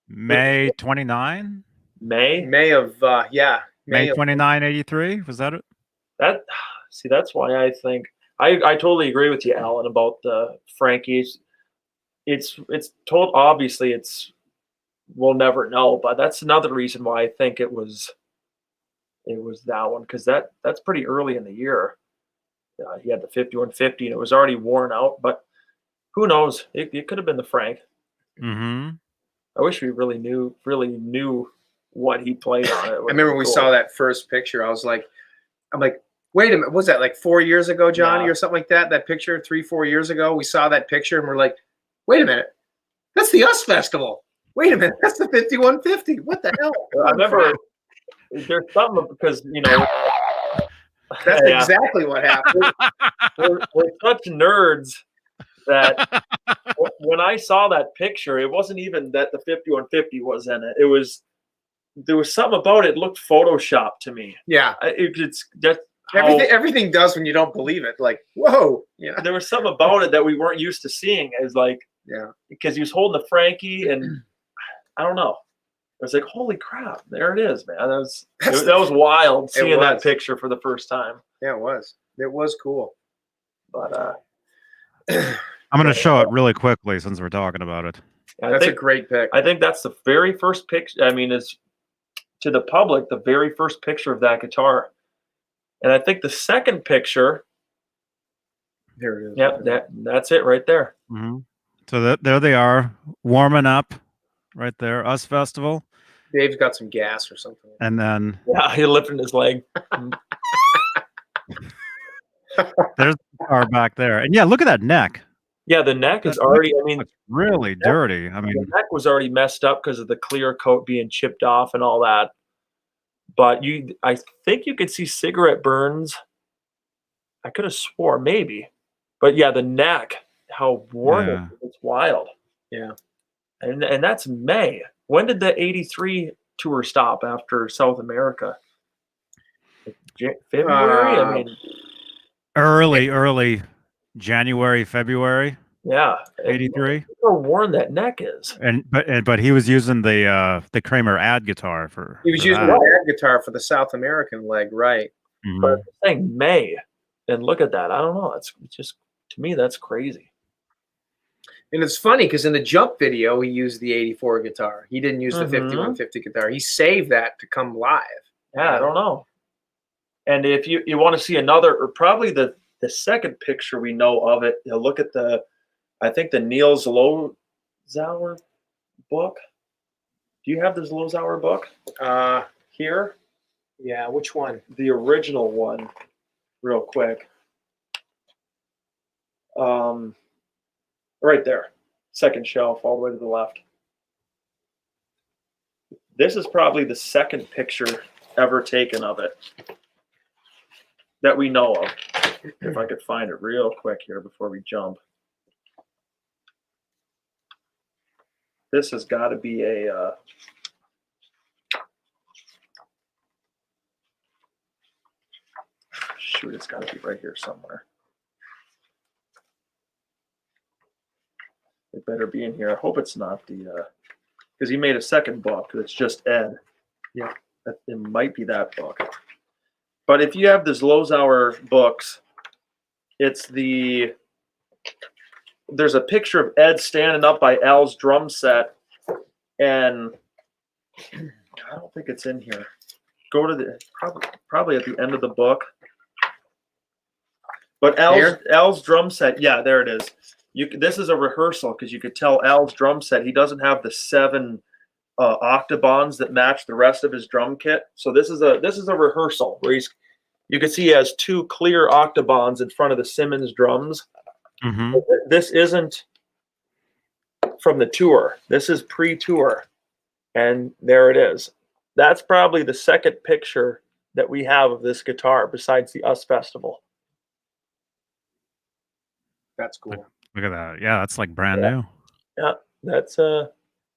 May 29.
May of yeah.
May 29, 83. Was that it?
That's why I think I totally agree with you, Alan, about the Frankies. It's told obviously we'll never know, but that's another reason why I think it was that one, because that's pretty early in the year. He had the 5150 and it was already worn out, but who knows? It could have been the Frank.
Mm-hmm.
I wish we really knew what he played on it.
I remember when we saw that first picture. I'm like, wait a minute, was that like 4 years ago, Johnny, or something like that? That picture 3-4 years ago, we saw that picture and we're like, wait a minute, that's the US Festival. Wait a minute, that's the 5150. What the hell?
I remember there's something because
that's exactly what happened.
We're such nerds that when I saw that picture, it wasn't even that the 5150 was in it. There was something about it. It looked Photoshopped to me.
Yeah,
it's just
everything does when you don't believe it. Like, whoa, yeah.
There was something about it that we weren't used to seeing. As like,
yeah,
because he was holding the Frankie, and I don't know. I was like, holy crap, there it is, man. That was wild seeing that picture for the first time.
Yeah, it was. It was cool.
But
I'm going to show it really quickly since we're talking about it.
That's a great pic.
I think that's the very first picture. I mean, it's to the public, the very first picture of that guitar. And I think the second picture.
There it is.
Yep, that's it right there.
Mm-hmm. So there they are, warming up right there. US Festival.
Dave's got some gas or something.
And then
he lifting his leg.
There's the car back there. And yeah, look at that neck.
Yeah, the neck is already, I mean,
it's really dirty. I mean,
the neck was already messed up because of the clear coat being chipped off and all that. But I think you could see cigarette burns. I could have swore maybe, but yeah, the neck, how worn
Yeah.
it's wild.
Yeah.
And that's May. When did the '83 tour stop after South America? February? I mean,
Early January, February,
yeah.
83.
How worn that neck is.
But he was using the Kramer ad guitar for
He was using
that.
the air guitar for the South American leg, right?
Mhm.
But I'm saying May, and look at that. I don't know. It's just, to me, that's crazy.
And it's funny because in the Jump video, he used the 84 guitar. He didn't use the
Mhm.
5150 guitar. He saved that to come live.
Yeah, I don't know. And if you want to see another, or probably the second picture we know of it, you know, look at I think the Niels Lozauer book. Do you have this Lozauer book here?
Yeah, which one?
The original one, real quick. Right there, second shelf, all the way to the left. This is probably the second picture ever taken of it that we know of. If I could find it real quick here before we jump. This has got to be a shoot, it's got to be right here somewhere. It better be in here. I hope it's not the because he made a second book that's just Ed.
Yeah.
It might be that book. But if you have this Lozauer books, there's a picture of Ed standing up by Al's drum set, and I don't think it's in here. Go to the probably at the end of the book. But Al's drum set, yeah, there it is. This is a rehearsal because you could tell Al's drum set, he doesn't have the 7 octobonds that match the rest of his drum kit. So this is a rehearsal where you can see he has 2 clear octobonds in front of the Simmons drums.
Mm-hmm.
This isn't from the tour. This is pre-tour, and there it is. That's probably the second picture that we have of this guitar besides the US Festival.
That's cool.
Look at that. Yeah, that's like brand new.
Yeah, that's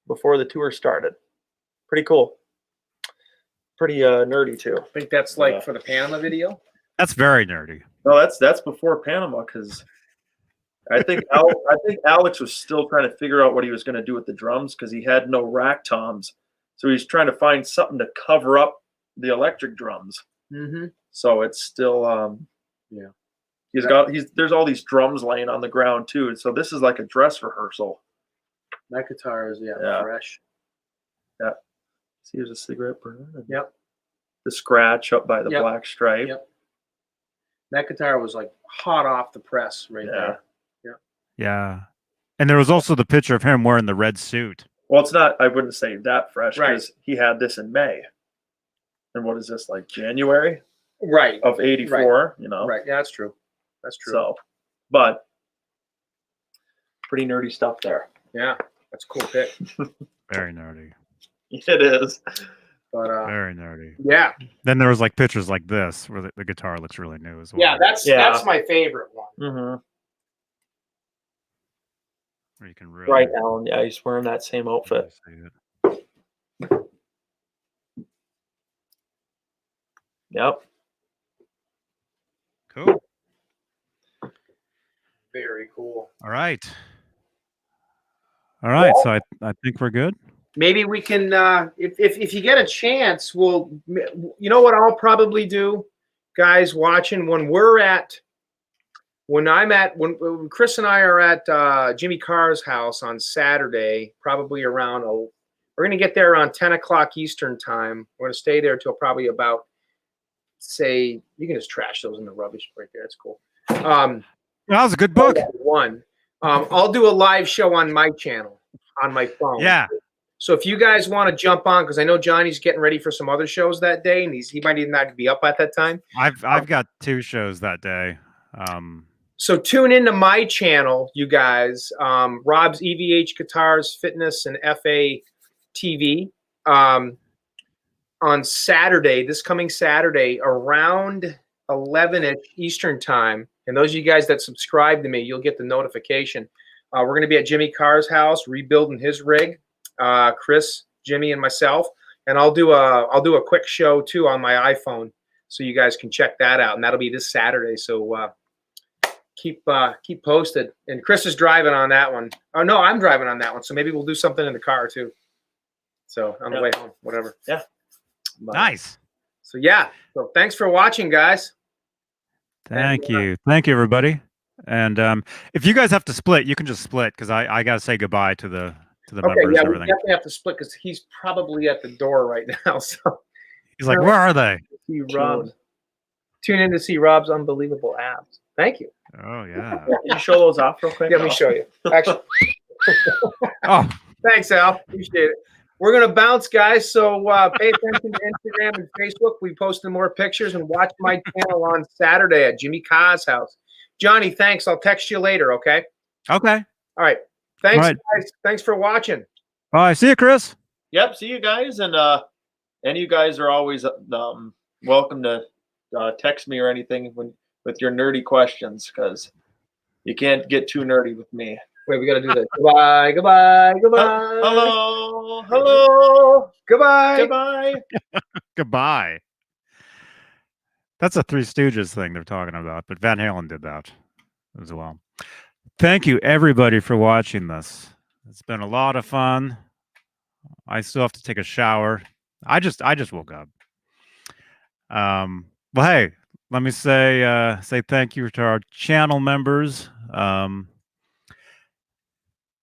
before the tour started. Pretty cool. Pretty nerdy too.
I think that's like for the Panama video.
That's very nerdy.
No, that's before Panama because I think Alex was still trying to figure out what he was going to do with the drums because he had no rack toms, so he's trying to find something to cover up the electric drums.
Mm-hmm.
So it's still
yeah.
There's all these drums laying on the ground too, and so this is like a dress rehearsal.
That guitar is fresh.
Yeah. See, there's a cigarette burner.
Yep.
The scratch up by the black stripe.
Yep. That guitar was like hot off the press right there. Yeah.
Yeah. And there was also the picture of him wearing the red suit.
Well, it's not, I wouldn't say that fresh because
Right.
he had this in May. And what is this, like January?
Right.
Of 84, you know?
Right. Yeah, that's true. That's true.
So, but pretty nerdy stuff there.
Yeah. That's a cool pick.
Very nerdy.
It is.
But
Very nerdy.
yeah.
Then there was like pictures like this where the guitar looks really new as well.
Yeah, that's my favorite one.
Mm-hmm.
Where you can really
Right, Alan. Yeah, he's wearing that same outfit.
see it.
Yep.
Cool.
Very cool.
All right. All right. So I think we're good.
Maybe we can, if you get a chance, you know what I'll probably do, guys watching, when Chris and I are at Jimmy Carr's house on Saturday, probably around, we're going to get there around 10 o'clock Eastern time. We're going to stay there till probably about, say, you can just trash those in the rubbish right there. It's cool.
That was a good book.
I'll do a live show on my channel on my phone.
Yeah.
So if you guys want to jump on, because I know Johnny's getting ready for some other shows that day, and he might even not be up at that time.
I've got 2 shows that day.
So tune into my channel, you guys. Rob's EVH Guitars, Fitness, and FA TV. on Saturday, this coming Saturday, around 11-ish Eastern time. And those of you guys that subscribe to me, you'll get the notification. We're going to be at Jimmy Carr's house, rebuilding his rig. Chris, Jimmy, and myself. And I'll do a quick show too on my iPhone, so you guys can check that out. And that'll be this Saturday. So keep posted. And Chris is driving on that one. Oh no, I'm driving on that one. So maybe we'll do something in the car too. So on the way home, whatever.
Yeah.
But,
Nice.
So yeah. So thanks for watching, guys.
Thank you, everybody. And if you guys have to split, you can just split, because I gotta say goodbye to the members and
Yeah,
everything.
we definitely have to split because he's probably at the door right now. So
He's like, where are they?
see Rob. Tune in to see Rob's unbelievable abs. Thank you.
Oh yeah.
Can you show those off real quick?
Yeah, let me show you. Actually,
Oh,
thanks, Al. Appreciate it. We're gonna bounce, guys. So pay attention to Instagram and Facebook. We posted more pictures, and watch my channel on Saturday at Jimmy Carr's house. Johnny, thanks. I'll text you later. Okay.
okay.
All right. Thanks,
All right.
guys. Thanks for watching.
Bye. See you, Chris.
Yep. See you guys, and you guys are always welcome to text me or anything with your nerdy questions, because you can't get too nerdy with me.
Wait, we got to do that. Goodbye, goodbye, goodbye.
Hello, hello,
Goodbye.
goodbye.
Goodbye. That's a Three Stooges thing they're talking about, but Van Halen did that as well. Thank you, everybody, for watching this. It's been a lot of fun. I still have to take a shower. I just woke up. Well, hey, let me say thank you to our channel members.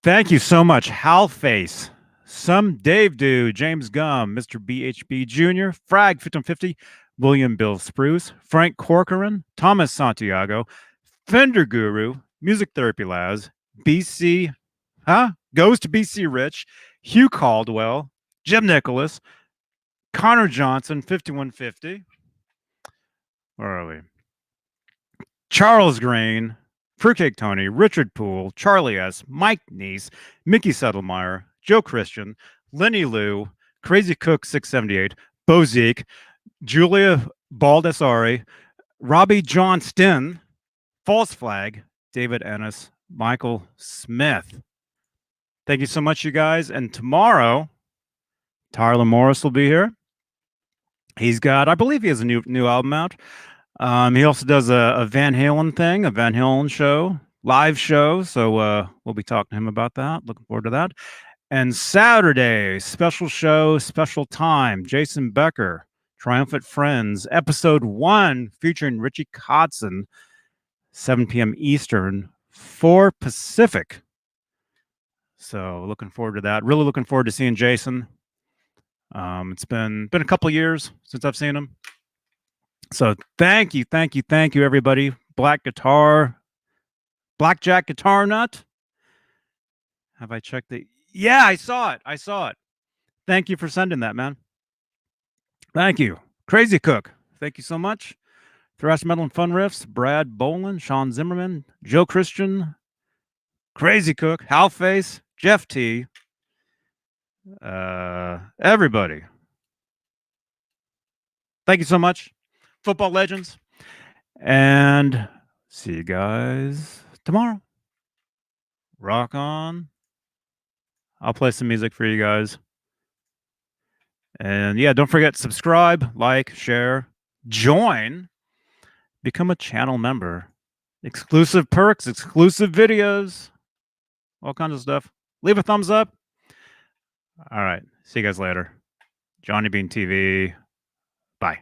Thank you so much, Halface, Some Dave Do, James Gum, Mr. BHB Jr., Frag 1550, William Bill Spruce, Frank Corcoran, Thomas Santiago, Fender Guru, Music Therapy Labs, BC, Ghost BC Rich, Hugh Caldwell, Jim Nicholas, Connor Johnson, 5150. Where are we? Charles Green, Fruitcake Tony, Richard Poole, Charlie S., Mike Neese, Mickey Settlemeyer, Joe Christian, Lenny Lou, Crazy Cook 678, Bo Zeke, Julia Baldessari, Robbie Johnston, False Flag, David Ennis, Michael Smith. Thank you so much, you guys. And tomorrow, Tyler Morris will be here. He's got, I believe he has a new album out. He also does a Van Halen thing, a Van Halen show, live show. So we'll be talking to him about that. Looking forward to that. And Saturday, special show, special time. Jason Becker, Triumphant Friends, episode 1, featuring Richie Kotzen, 7 p.m. Eastern, 4 Pacific. So looking forward to that. Really looking forward to seeing Jason. It's been a couple years since I've seen him. So thank you, everybody. Blackjack Guitar Nut. Have I checked the? Yeah, I saw it. Thank you for sending that, man. Thank you. Crazy Cook. Thank you so much. Thrash Metal and Fun Riffs. Brad Boland, Sean Zimmerman, Joe Christian, Crazy Cook, Halface, Jeff T. Everybody. Thank you so much. Football legends. And see you guys tomorrow. Rock on. I'll play some music for you guys. And yeah, don't forget, subscribe, like, share, join, become a channel member. Exclusive perks, exclusive videos, all kinds of stuff. Leave a thumbs up. All right. See you guys later. Johnny Beane TV. Bye.